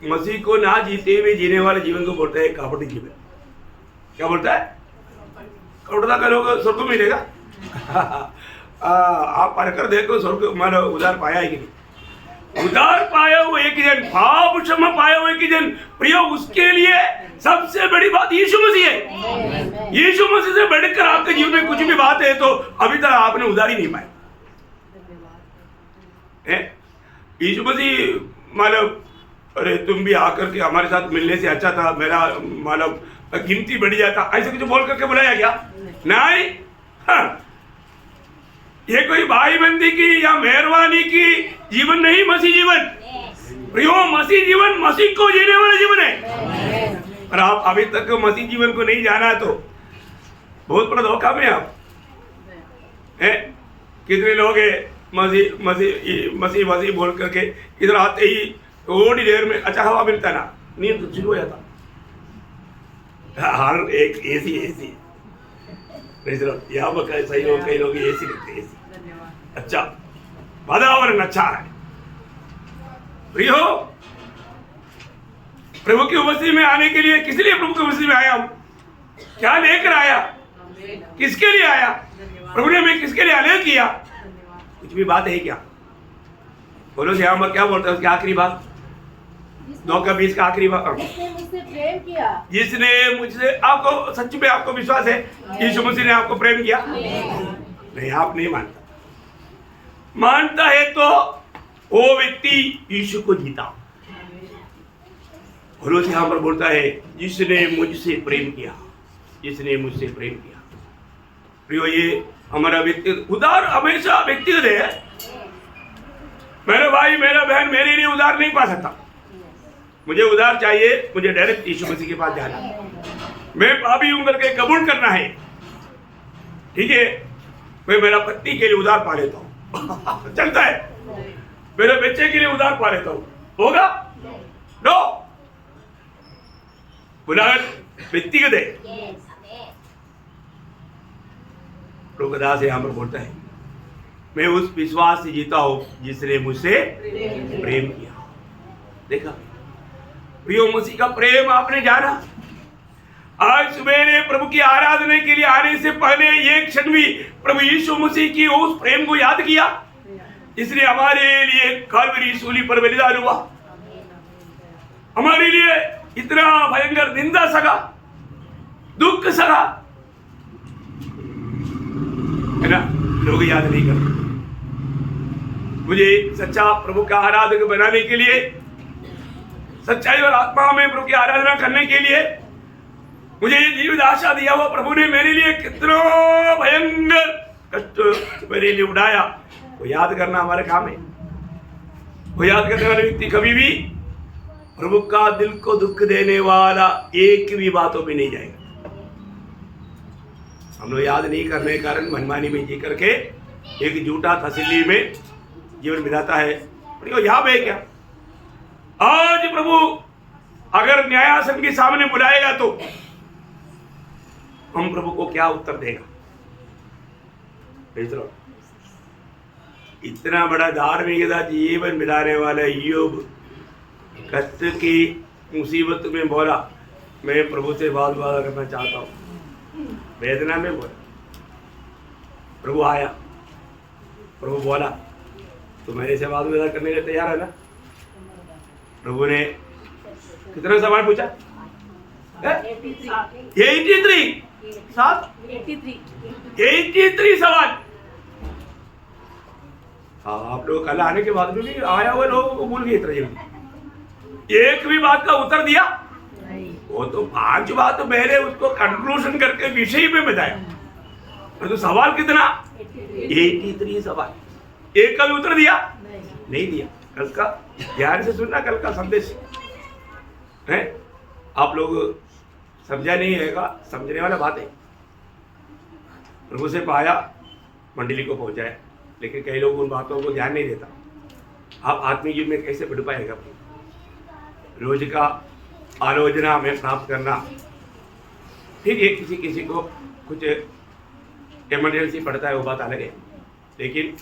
मसीह को ना जीते हुए जीने वाले जीवन को बोलता है कपटी जीवन। क्या बोलता है? कपटता करोगे स्वर्ग मिलेगा। आप पढ़कर देखो, स्वर्ग मानो उधार पाया है कि नहीं? उधार पाया हुआ एक ही जन, पाप क्षमा पाया हुआ एक ही जन। प्रियो, उसके लिए सबसे बड़ी बात यीशु मसीह है। यीशु मसीह से बढ़कर आपके जीवन में कुछ भी बात है तो अभी तक आपने उधारी नहीं पाई। यीशु मसीह मतलब, अरे तुम भी आकर के हमारे साथ मिलने से अच्छा था, मेरा मतलब गिनती बढ़ जाता, ऐसे कुछ बोल करके बुलाया क्या? नहीं। हाँ। ये कोई भाई बंदी की या मेहरबानी की जीवन नहीं, मसीह जीवन। प्रियो, मसीह जीवन मसीह को जीने वाला जीवन है। और आप अभी तक मसीह जीवन को नहीं जाना तो बहुत बड़ा धोखा में आप है। कितने लोग है मसीह मसीह मसीह मसीह बोल करके इधर आते ही थोड़ी देर में अच्छा हवा मिलता ना, नींद शुरू हो जाता। हर एक एसी यहाँ पर सही लोग, कई लोग एसी लेते, एसी अच्छा, वातावरण अच्छा है। प्रियो, प्रभु की उपस्थिति में आने के लिए किस लिए प्रभु की उपस्थिति में आया हूं? क्या लेकर आया? किसके लिए आया? प्रभु ने मैं किसके लिए आने किया? कुछ भी बात है क्या? बोलो यहाँ पर क्या बोलता है उसकी आखिरी बात, 2:20 का आखिरी बात। जिसने मुझसे प्रेम किया, जिसने मुझसे, आपको सच में आपको विश्वास है यीशु मसीह ने आपको प्रेम किया? नहीं, आप नहीं मानता है तो वो व्यक्ति यीशु को जीता। और यहाँ पर बोलता है जिसने मुझसे प्रेम किया, जिसने मुझसे प्रेम किया। प्रियो, ये हमारा व्यक्तिगत उधार हमेशा व्यक्तिगत है। मेरा भाई मेरा बहन मेरे लिए उधार नहीं पा सकता। मुझे उधार चाहिए, मुझे डायरेक्ट यीशु मसीह के पास जाना है। मैं पापी हूं करके कबूल करना है, ठीक है। मैं मेरा पत्नी के लिए उधार पा लेता हूँ चलता है। मेरे बच्चे के लिए उधार पा लेता हूँ, होगा? नो, उधार व्यक्तिगत है। प्रभुदास यहाँ पर बोलता है मैं उस विश्वास से जीता हूं जिसने मुझसे प्रेम किया। देखा प्रियो, मसीह का प्रेम आपने जाना। आज सवेरे प्रभु की आराधना के लिए आने से पहले एक क्षण भी प्रभु यीशु मसीह की उस प्रेम को याद किया जिसने हमारे लिए कलवरी सूली पर बलिदान हुआ, हमारे लिए इतना भयंकर निंदा सगा, दुख सगा, है ना? लोग याद नहीं करते। मुझे सच्चा प्रभु का आराधक बनाने के लिए, सच्चाई और आत्मा में प्रभु की आराधना करने के लिए मुझे ये जीवित आशा दिया हुआ प्रभु ने मेरे लिए कितना भयंकर कष्ट मेरे लिए उठाया, वो याद करना हमारा काम है। वो याद करने वाला व्यक्ति कभी भी प्रभु का दिल को दुख देने वाला एक भी बातों में नहीं जाएगा। हम लोग याद नहीं करने के कारण मनमानी में जी करके एक झूठा तसल्ली में जीवन बिताता है। यहाँ पे क्या आज प्रभु अगर न्यायासन के सामने बुलाएगा तो हम प्रभु को क्या उत्तर देगा? इतना बड़ा धार्मिकता जीवन बिताने वाला ईयोब कष्ट की मुसीबत में बोला मैं प्रभु से बात करना चाहता हूँ, वेदना में बोला। प्रभु आया, प्रभु बोला तो मेरे से बात करने के लिए तैयार है ना? प्रभु ने कितना सवाल पूछा? 83 सवाल। आप लोग कल आने के बाद भी आया हुआ लोगों को भूल गए इतना जल्दी? एक भी बात का उत्तर दिया? वो तो 5 बात तो पहले उसको कंक्लूजन करके विषय में बताया, तो सवाल कितना? 83 सवाल। एक का भी उत्तर दिया? नहीं दिया। कल का ध्यान से सुनना, कल का संदेश है। आप लोग समझा नहीं है, समझने वाला बात है। प्रभु से पाया, मंडली को पहुंचाया, लेकिन कई लोग उन बातों को ध्यान नहीं देता। आप आत्मीय जीवन में कैसे बढ़ पाएगा? रोज का आलोचना में प्राप्त करना ठीक है, किसी को कुछ इमरजेंसी पड़ता है, वो बात अलग है। लेकिन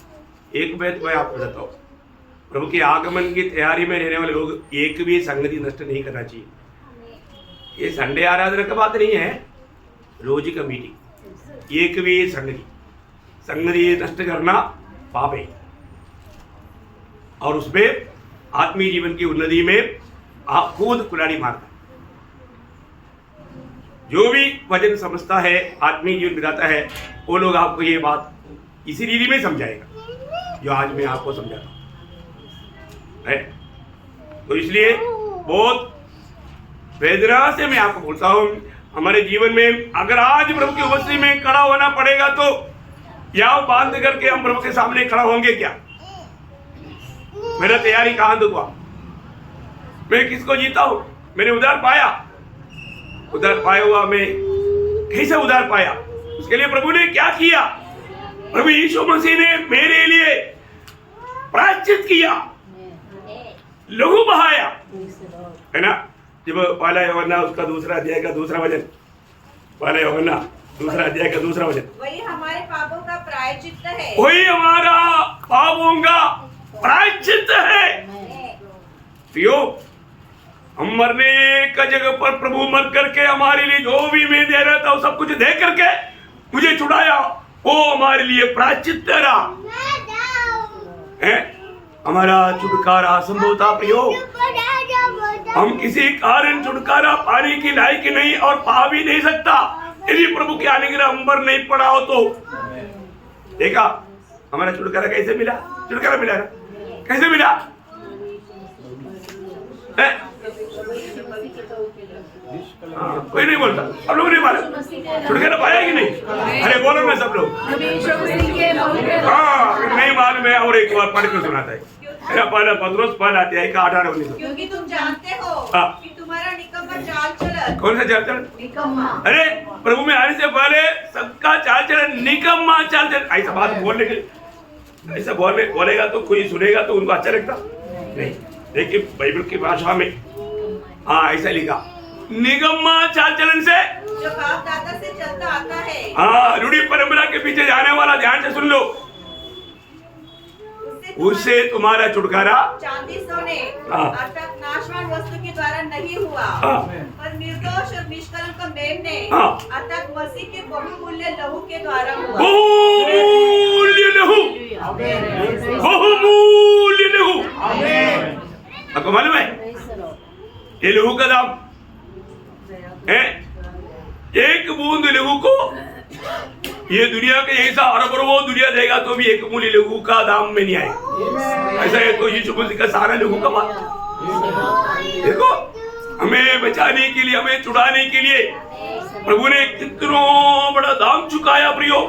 एक बात मैं आपको बताता हूँ, प्रभु के आगमन की तैयारी में रहने वाले लोग एक भी संगति नष्ट नहीं करना चाहिए। ये संडे आराधना का बात नहीं है, रोज का मीटिंग, एक भी संगति नष्ट करना पाप है। और उसमें आत्मीय जीवन की उन्नति में आप खुद कुल्हाड़ी मारता। जो भी वचन समझता है, आत्मीय जीवन बिताता है, वो लोग आपको ये बात इसी रीति में समझाएगा जो आज मैं आपको समझाता है। तो इसलिए बहुत वेदना से मैं आपको बोलता हूँ, हमारे जीवन में अगर आज प्रभु की उपस्थिति में खड़ा होना पड़ेगा तो या बांध करके हम प्रभु के सामने खड़ा होंगे क्या? मेरा तैयारी कहाँ दुआ? मैं किसको जीता हूँ? मैंने उधार पाया, उधार पाया हुआ मैं कैसे उधार पाया? उसके लिए प्रभु ने क्या किया? प्रभु यीशु मसीह ने मेरे लिए प्रायश्चित किया, लहू बहाया, है ना? जब पहला यूहन्ना उसका 2 अध्याय का 2 वचन, पहला यूहन्ना 2 अध्याय का 2 वचन, वही हमारे पापों का प्रायश्चित है, वही हमारा पापों का प्रायश्चित है। प्रियो, हम मरने का जगह पर प्रभु मर करके हमारे लिए जो भी मैं दे रहा था वो सब कुछ दे करके मुझे छुड़ाया, वो हमारे लिए प्रायश्चित रहा है। हमारा छुटकारा असंभव था प्रियो। हम किसी कारण छुटकारा पाने की लायक नहीं और पा भी नहीं सकता यदि प्रभु के अनुग्रह हम पर नहीं पड़ा हो तो। देखा हमारा छुटकारा कैसे मिला? छुटकारा मिला ना? कैसे मिला? कोई नहीं बोलता, अब लोग नहीं मालूम छुटकारा पाया कि नहीं? अरे बोलो ना सब लोग। हाँ नहीं मालूम है और एक बार पढ़ कर सुनाता है। मेरा पहला पत्रोस पहला अध्याय का 18-19। क्योंकि तुम जानते हो कि तुम्हारा निकम्मा चाल चलन। कौन सा चाल चलन? अरे प्रभु में आने से पहले सबका चाल चलन निकम्मा चाल चलन। ऐसा बात बोलने के लिए ऐसा बोलेगा तो कोई सुनेगा तो उनको अच्छा लगता नहीं। देखिए बाइबल की भाषा में हाँ ऐसा लिखा, निगम्मा चाल चलन से जो बाप दादा से चलता आता है। हाँ रूढ़ी परंपरा के पीछे जाने वाला ध्यान से सुन लो। उससे तुम्हारा छुटकारा चांदी सोने अर्थात नाशवान वस्तु के द्वारा नहीं हुआ, पर निर्दोष और निष्कलंक मेमने अर्थात मसीह के बहुमूल्य लहू के द्वारा हुआ। बहुमूल्य लहू, बहुमूल्य लहू। आपको मालूम है ये लहू का दाम है? एक बूंद लहू को ये दुनिया के ऐसा अरबों दुनिया देगा तो भी एक मूल्य लहू का दाम में नहीं आएगा। ऐसा है तो यीशु मसीह का सारा लहू का बात। देखो हमें बचाने के लिए, हमें छुड़ाने के लिए प्रभु ने कितना बड़ा दाम चुकाया प्रियो।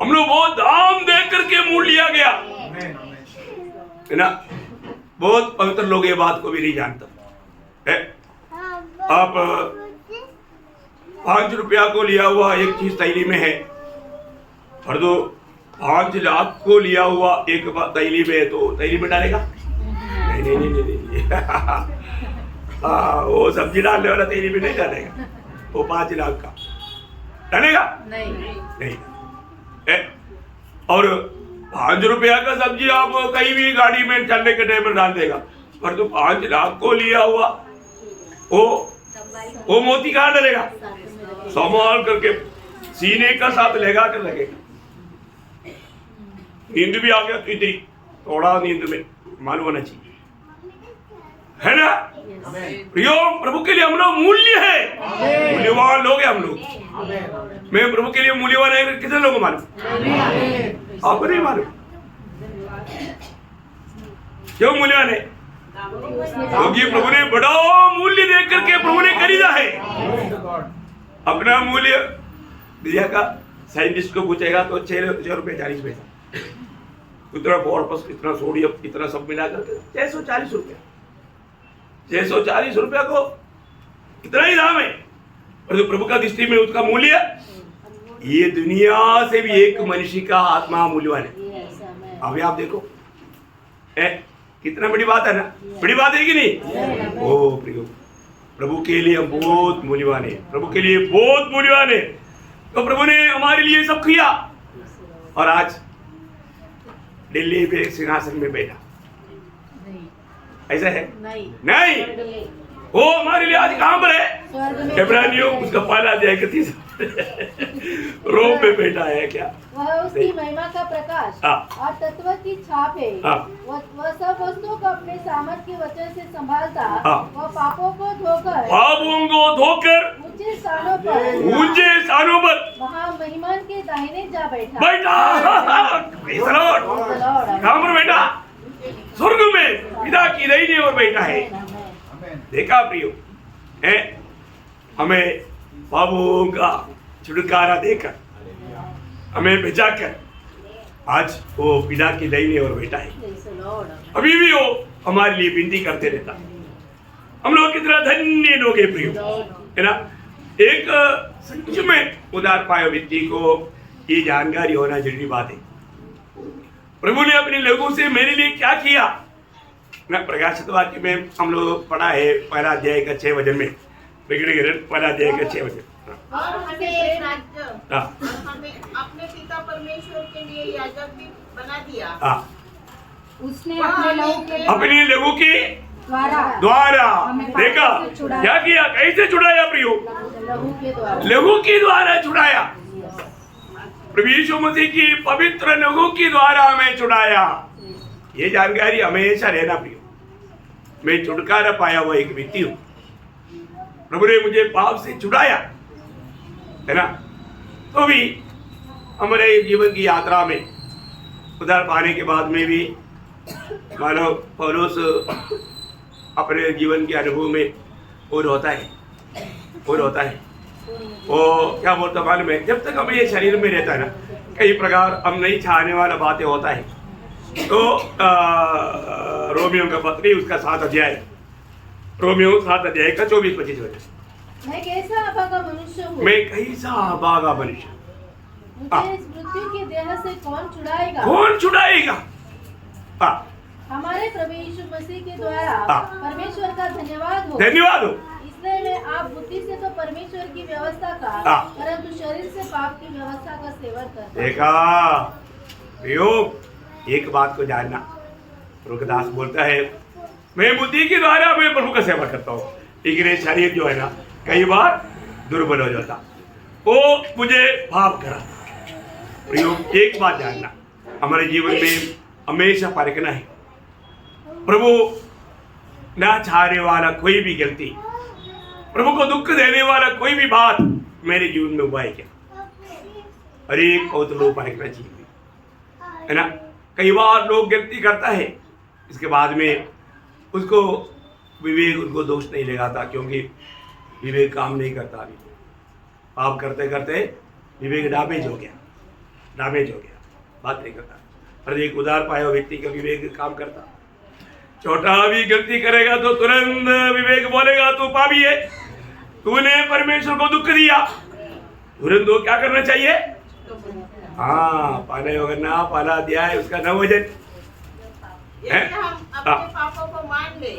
हम लोग बहुत दाम दे करके मूल लिया गया है ना। बहुत पवित्र लोग ये बात को भी नहीं जानता है। आप 5 रुपया को लिया हुआ एक चीज थैली में है और तो 5 लाख को लिया हुआ एक थैली में है तो थैली में डालेगा? नहीं नहीं नहीं नहीं, नहीं। वो सब्जी डालने वाला थैली में नहीं डालेगा। वो 5 लाख का डालेगा? नहीं। और 5 रुपया का सब्जी आप कहीं भी गाड़ी में चलने के टाइम में डाल देगा, पर तो 5 लाख को लिया हुआ वो मोती कहाँ डालेगा? संभाल करके सीने का साथ लगा कर लगेगा। नींद भी आ गया तो इतनी थोड़ा नींद में मालूम होना चाहिए है ना प्रियो। प्रभु के लिए हम लोग मूल्य है, मूल्यवान लोग हैं हम लोग। मैं प्रभु के लिए मूल्यवान है कितने लोगों को मालूम? आपको नहीं मालूम? क्यों मूल्यवान है? क्योंकि प्रभु ने बड़ा मूल्य देख करके प्रभु ने खरीदा है। अपना मूल्य दिया का साइंटिस्ट को पूछेगा तो 6 रुपये 40 पैसा, इतना फॉस्फोरस, इतना सोडियम, इतना सब मिला करके 640 रुपया। 640 रुपया को इतना ही दाम है, और जो प्रभु का दृष्टि में उसका मूल्य ये दुनिया से भी एक मनुष्य का आत्मा मूल्यवान है। अभी आप देखो कितना बड़ी बात है ना, बड़ी बात है कि नहीं? ओ प्रियो प्रभु के लिए हम बहुत मूल्यवान है, प्रभु के लिए बहुत मूल्यवान है। तो प्रभु ने हमारे लिए सब किया और आज दिल्ली पे सिंहासन में बैठा, ऐसा है? नहीं। वो हमारे लिए आज कहां पर है? इब्रानियों उसका पहला अध्याय का 30 रोम में बैठा है क्या? वह उसकी महिमा का प्रकाश और तत्व की छाप है। वह सब वस्तुओं को अपने सामर्थ के वचन से संभालता। वह पापों को धोकर ऊंचे स्थानों पर वहाँ महिमा के दाहिने जा बैठा। कहाँ पर बैठा? स्वर्ग में पिता की दाहिने ओर बैठा है। देखा प्रियो है, हमें पापों का छुटकारा देकर हमें बचाकर आज वो पिता की दाहिने ओर बैठा है। अभी भी वो हमारे लिए विनती करते रहता। हम लोग कितना धन्य लोग हैं प्रियो, है ना। एक सच में उदार पायो व्यक्ति को ये जानकारी होना जरूरी बात है। प्रभु ने अपने लोगों से मेरे लिए क्या किया ना। प्रकाशित वाक्य में हम लोग पढ़ा है पहला अध्याय का 6 वचन में, पहला अध्याय का 6 वचन। और हमें राज्य हमें अपने पिता परमेश्वर के लिए याजक भी बना दिया। उसने अपने लोगों के द्वारा देखा क्या किया, कैसे छुड़ाया प्रियो? लोगों के द्वारा छुड़ाया। प्रभु यीशु मसीह की पवित्र लोगों के द्वारा हमें छुड़ाया। ये जानकारी हमेशा रहना प्रियो। मैं छुटकारा पाया हुआ एक व्यक्ति हूं। प्रभु ने मुझे पाप से छुड़ाया है ना। तो भी हमारे जीवन की यात्रा में उधार पाने के बाद में भी मानो पौलुस अपने जीवन के अनुभव में और होता है वो क्या बोलता मालूम है, जब तक हमें ये शरीर में रहता है ना, कई प्रकार हम नहीं चाहने वाला बातें होता है। तो रोमियो का पत्री उसका 7 अध्याय, रोमियो 7 अध्याय का 24-25 वचन। मैं कैसा अभागा मनुष्य हूँ, मैं कैसा अभागा मनुष्य, मुझे इस मृत्यु के देह से कौन छुड़ाएगा? कौन छुड़ाएगा? हमारे प्रभु यीशु मसीह के द्वारा परमेश्वर का धन्यवाद हो। धन्यवाद हो। इसलिए मैं आप बुद्धि से तो परमेश्वर की व्यवस्था का, परंतु शरीर से पाप की व्यवस्था का सेवन करता हूं। देखा योग, एक बात को जानना, रुकदास बोलता है मैं बुद्धि के द्वारा मैं प्रभु का सेवा करता हूँ, लेकिन शरीर जो है ना कई बार दुर्बल हो जाता, वो मुझे पाप कराता। प्रयोग एक बात जानना, हमारे जीवन में हमेशा परखना है। प्रभु ना चाहने वाला कोई भी गलती, प्रभु को दुख देने वाला कोई भी बात मेरे जीवन में हुआ है क्या? हर एक को तो लोग परखना चाहिए, है ना। कई बार लोग गलती करता है, इसके बाद में उसको विवेक उनको दोष नहीं लगाता, क्योंकि विवेक काम नहीं करता। अभी पाप करते करते विवेक डैमेज हो गया, बात नहीं करता। पर एक उदार पाया व्यक्ति का विवेक काम करता। छोटा भी गलती करेगा तो तुरंत विवेक बोलेगा तू पापी है, तूने परमेश्वर को दुख दिया। तुरंत वो क्या करना चाहिए? पहला अध्याय उसका 9 वचन। यदि हम अपने पापों को मान ले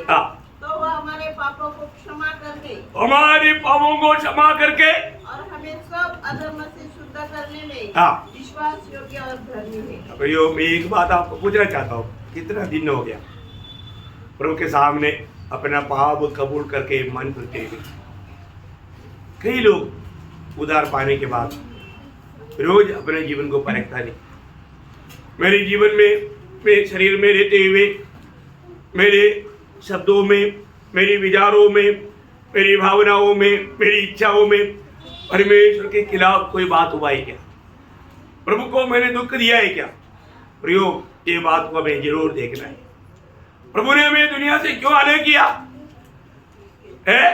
तो वह हमारे पापों को क्षमा करके और हमें सब अधर्म से शुद्ध करने में विश्वास योग्य और धर्मी है। भैया मैं एक बात आपको पूछना चाहता हूँ, कितना दिन हो गया प्रभु के सामने अपना पाप कबूल करके मन फिरते हुए? कई लोग उधार पाने के बाद रोज अपने जीवन को परखता नहीं। मेरे जीवन में, मेरे शरीर में रहते हुए, मेरे शब्दों में, मेरे विचारों में, मेरी भावनाओं में, मेरी इच्छाओं में परमेश्वर के खिलाफ कोई बात हुआ है क्या? प्रभु को मैंने दुख दिया है क्या? प्रयोग ये बात को हमें जरूर देखना है। प्रभु ने हमें दुनिया से क्यों अलग किया है?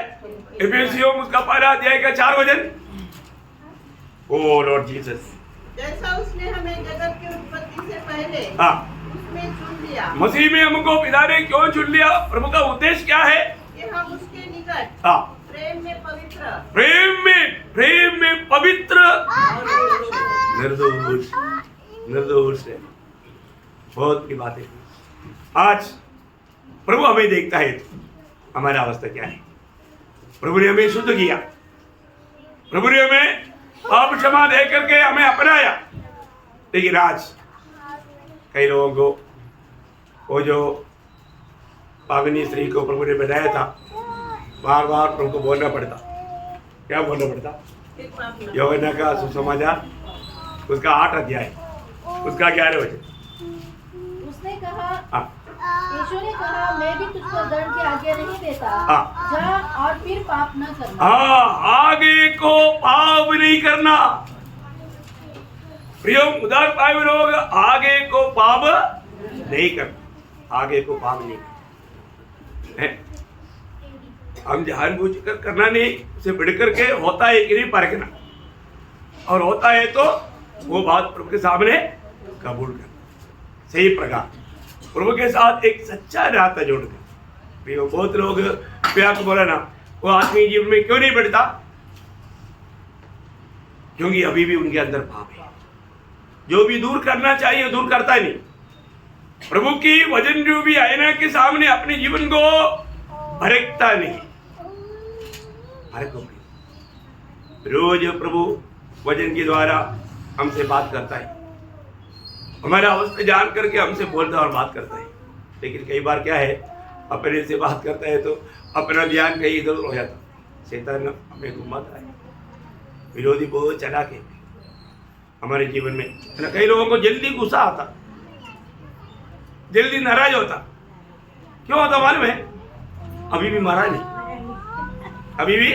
इफिसियों उसका 1 अध्याय का 4 वचन। ओ लॉर्ड जीसस, जैसा उसने हमें जगत की उत्पत्ति से पहले उसमें चुन लिया। मसीह में हमको पिता ने क्यों चुन लिया? प्रभु का उद्देश्य क्या है? कि हम उसके निकट प्रेम में पवित्र निर्दोष है। बहुत की बात है। आज प्रभु हमें देखता है तो हमारा अवस्था क्या है? प्रभु ने हमें शुद्ध किया, प्रभु ने हमें पाप क्षमा दे करके हमें अपनाया, लेकिन आज कई लोगों को वो जो पावनी स्त्री को प्रभु ने बताया था, बार बार प्रभु को बोलना पड़ता। क्या बोलना पड़ता? यूहन्ना का सुसमाचार उसका 8 अध्याय उसका 11 वचन। उसने कहा, यीशु ने कहा, मैं भी तुझको दंड की आज्ञा नहीं देता, जा और फिर पाप न करना। आगे को पाप नहीं करना। प्रिय उदार पाए लोग, आगे को पाप नहीं करना, आगे को पाप नहीं करना। हम जानबूझ कर करना नहीं, उसे बढ़ करके होता है कि नहीं परखना, और होता है तो वो बात प्रभु के सामने कबूल करना। सही प्रकार प्रभु के साथ एक सच्चा नाता जोड़कर। बहुत लोग प्यार को बोला ना, वो आत्मीय जीवन में क्यों नहीं बढ़ता? क्योंकि अभी भी उनके अंदर पाप है, जो भी दूर करना चाहिए दूर करता नहीं। प्रभु की वजन जो भी आईना के सामने अपने जीवन को भरकता नहीं। रोज प्रभु वचन के द्वारा हमसे बात करता है, हमारा अवस्था जान करके हमसे बोलता और बात करता है। लेकिन कई बार क्या है, अपने से बात करता है तो अपना ध्यान कहीं इधर हो जाता, शैतान हमें घुमाता है। विरोधी बहुत चला के हमारे जीवन में कई लोगों को जल्दी गुस्सा आता, जल्दी नाराज होता। क्यों होता मालूम है? अभी भी मारा नहीं, अभी भी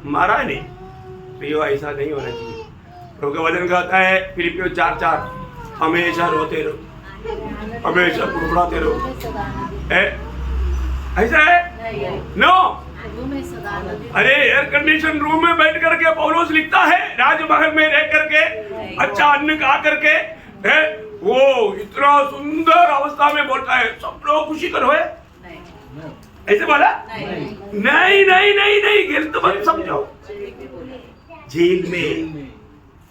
मारा नहीं। तो ये ऐसा नहीं होना चाहिए। प्रभु का वचन कहता है फिलिपियों 4:4, हमेशा रोते रहो, हमेशा कुड़कुड़ाते रहो। ऐसा है? नो। अरे एयर कंडीशन रूम में बैठ करके पौलुस लिखता है, राजमहल में रह करके अच्छा अन्न खा करके है, वो इतना सुंदर अवस्था में बोलता है सब लोग खुशी करो है। ऐसे बोला? नहीं नहीं नहीं नहीं, गलत मत समझो। जेल में,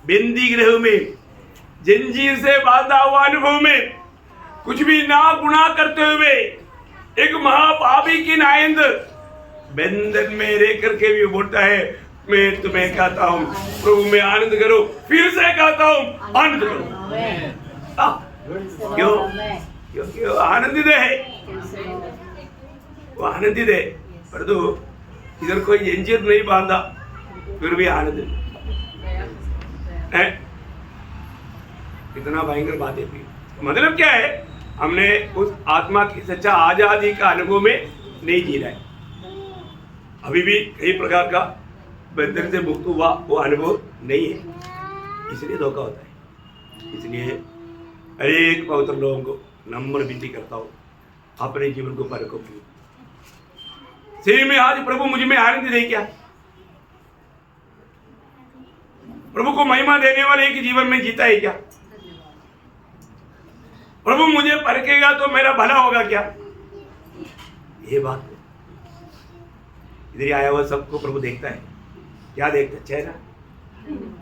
बंदी गृह में, जंजीर से बांधा हुआ अनुभव में, कुछ भी ना गुनाह करते हुए एक महापापी की नायंद बंधन में रह करके भी बोलता है मैं तुम्हें कहता हूँ प्रभु में आनंद करो। फिर से कहता हूँ आनंद करो। क्यों? क्योंकि वो आनंदित है, वो आनंदित है। परंतु इधर कोई जंजीर नहीं बांधा फिर भी आनंदित है। इतना भयंकर बात है। मतलब क्या है? हमने उस आत्मा की सच्चा आजादी का अनुभव में नहीं जी रहा है। अभी भी कई प्रकार का बंधन से मुक्त हुआ वो अनुभव नहीं है, इसलिए धोखा होता है। इसलिए हरेक पवित्र लोगों को नम्र विनती करता हूँ, अपने जीवन को परखो। सही में आज प्रभु मुझ में आनंद दे क्या? प्रभु को महिमा देने वाले एक जीवन में जीता है क्या? प्रभु मुझे परखेगा तो मेरा भला होगा क्या? ये बात इधर आया हुआ सबको प्रभु देखता है। क्या देखता है? चेहरा,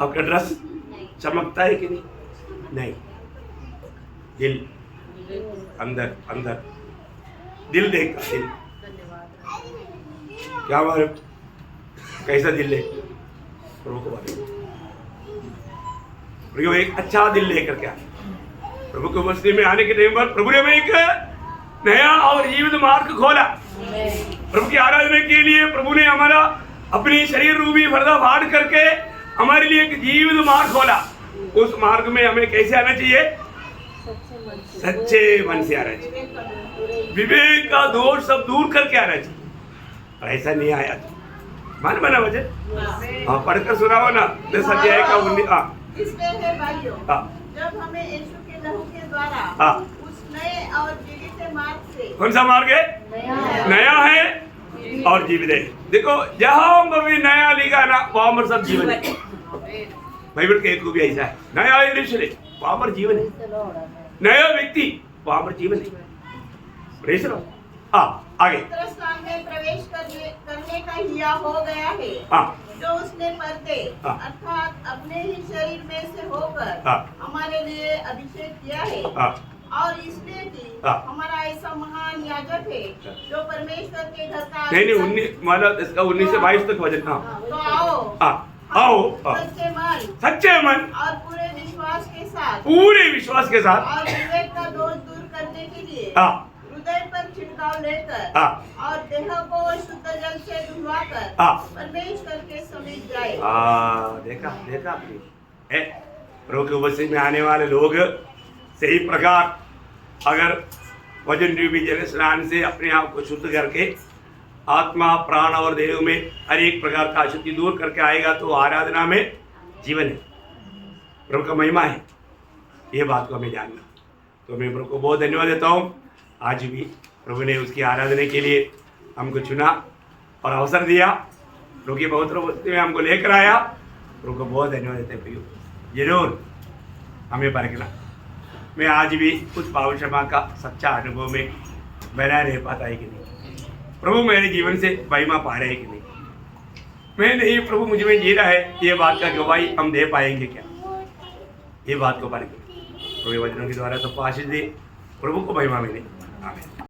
आपका ड्रेस चमकता है कि नहीं? नहीं, दिल, अंदर अंदर दिल देखता। दिल क्या मालूम कैसा दिल है? प्रभु को मालूम। प्रभु एक अच्छा दिल लेकर के आए। प्रभु को मस्ती में आने के टाइम पर प्रभु ने हमें एक नया और जीवित मार्ग खोला। प्रभु की आराधना के लिए प्रभु ने हमारा अपनी शरीर रूपी पर्दा फाड़ करके हमारे लिए एक जीवित मार्ग खोला। उस मार्ग में हमें कैसे आना चाहिए? सच्चे मन से आना चाहिए, विवेक का दोष सब दूर करके आना चाहिए। और ऐसा नहीं आया तो मान बना वचन। हाँ, पढ़कर सुनाओ ना 10 अध्याय का 19। इसमें है भाइयों, जब हमें यीशु के लहू के द्वारा उस नए और जीवित मार्ग से। कौन सा मार्ग है? नया है और जीवित है। देखो जहां पर भी नया लिखा ना वहां पर सब जीवन है। बाइबल के एक को भी ऐसा है, नया है वहां पर जीवन है, नया व्यक्ति वहां पर जीवन है। प्रेज़ लो। आगे स्थान में प्रवेश करने का हिया हो गया है, जो उसने पर्दे अर्थात अपने ही शरीर में से होकर हमारे लिए अभिषेक किया है। और इसलिए कि हमारा ऐसा महान याजक है जो परमेश्वर के घर का नहीं मतलब इसका 19 से 22 तक वचन। तो आओ सच्चे मन और पूरे विश्वास के साथ और विवेक का दोष दूर करने के लिए हृदय पर छिड़काव लेकर और देह को शुद्ध जल से धुलवाकर परमेश्वर के समीप जाए। देखा प्रभु के उपस्थिति में आने वाले लोग सही प्रकार अगर वचन रूपी जल स्नान से अपने आप को शुद्ध करके आत्मा प्राण और देह में हर एक प्रकार का अशुद्धि दूर करके आएगा तो आराधना में जीवन है, प्रभु का महिमा है। ये बात को हमें जानना। तो मैं प्रभु को बहुत धन्यवाद देता हूँ। आज भी प्रभु ने उसकी आराधना के लिए हमको चुना और अवसर दिया, प्रभु की पवित्र उपस्थिति में हमको लेकर आया। प्रभु को बहुत धन्यवाद देते हैं। प्रियो जरूर हमें परखना, मैं आज भी उस पावन क्षमा का सच्चा अनुभव में बना रह पाता है कि नहीं, प्रभु मेरे जीवन से महिमा पा रहे हैं कि नहीं, मैं नहीं प्रभु मुझ में जी रहा है, ये बात का गवाही हम दे पाएंगे क्या? ये बात को परखें। प्रभु वचनों के द्वारा सबको आशीष दे, प्रभु को महिमा मिले। आमीन।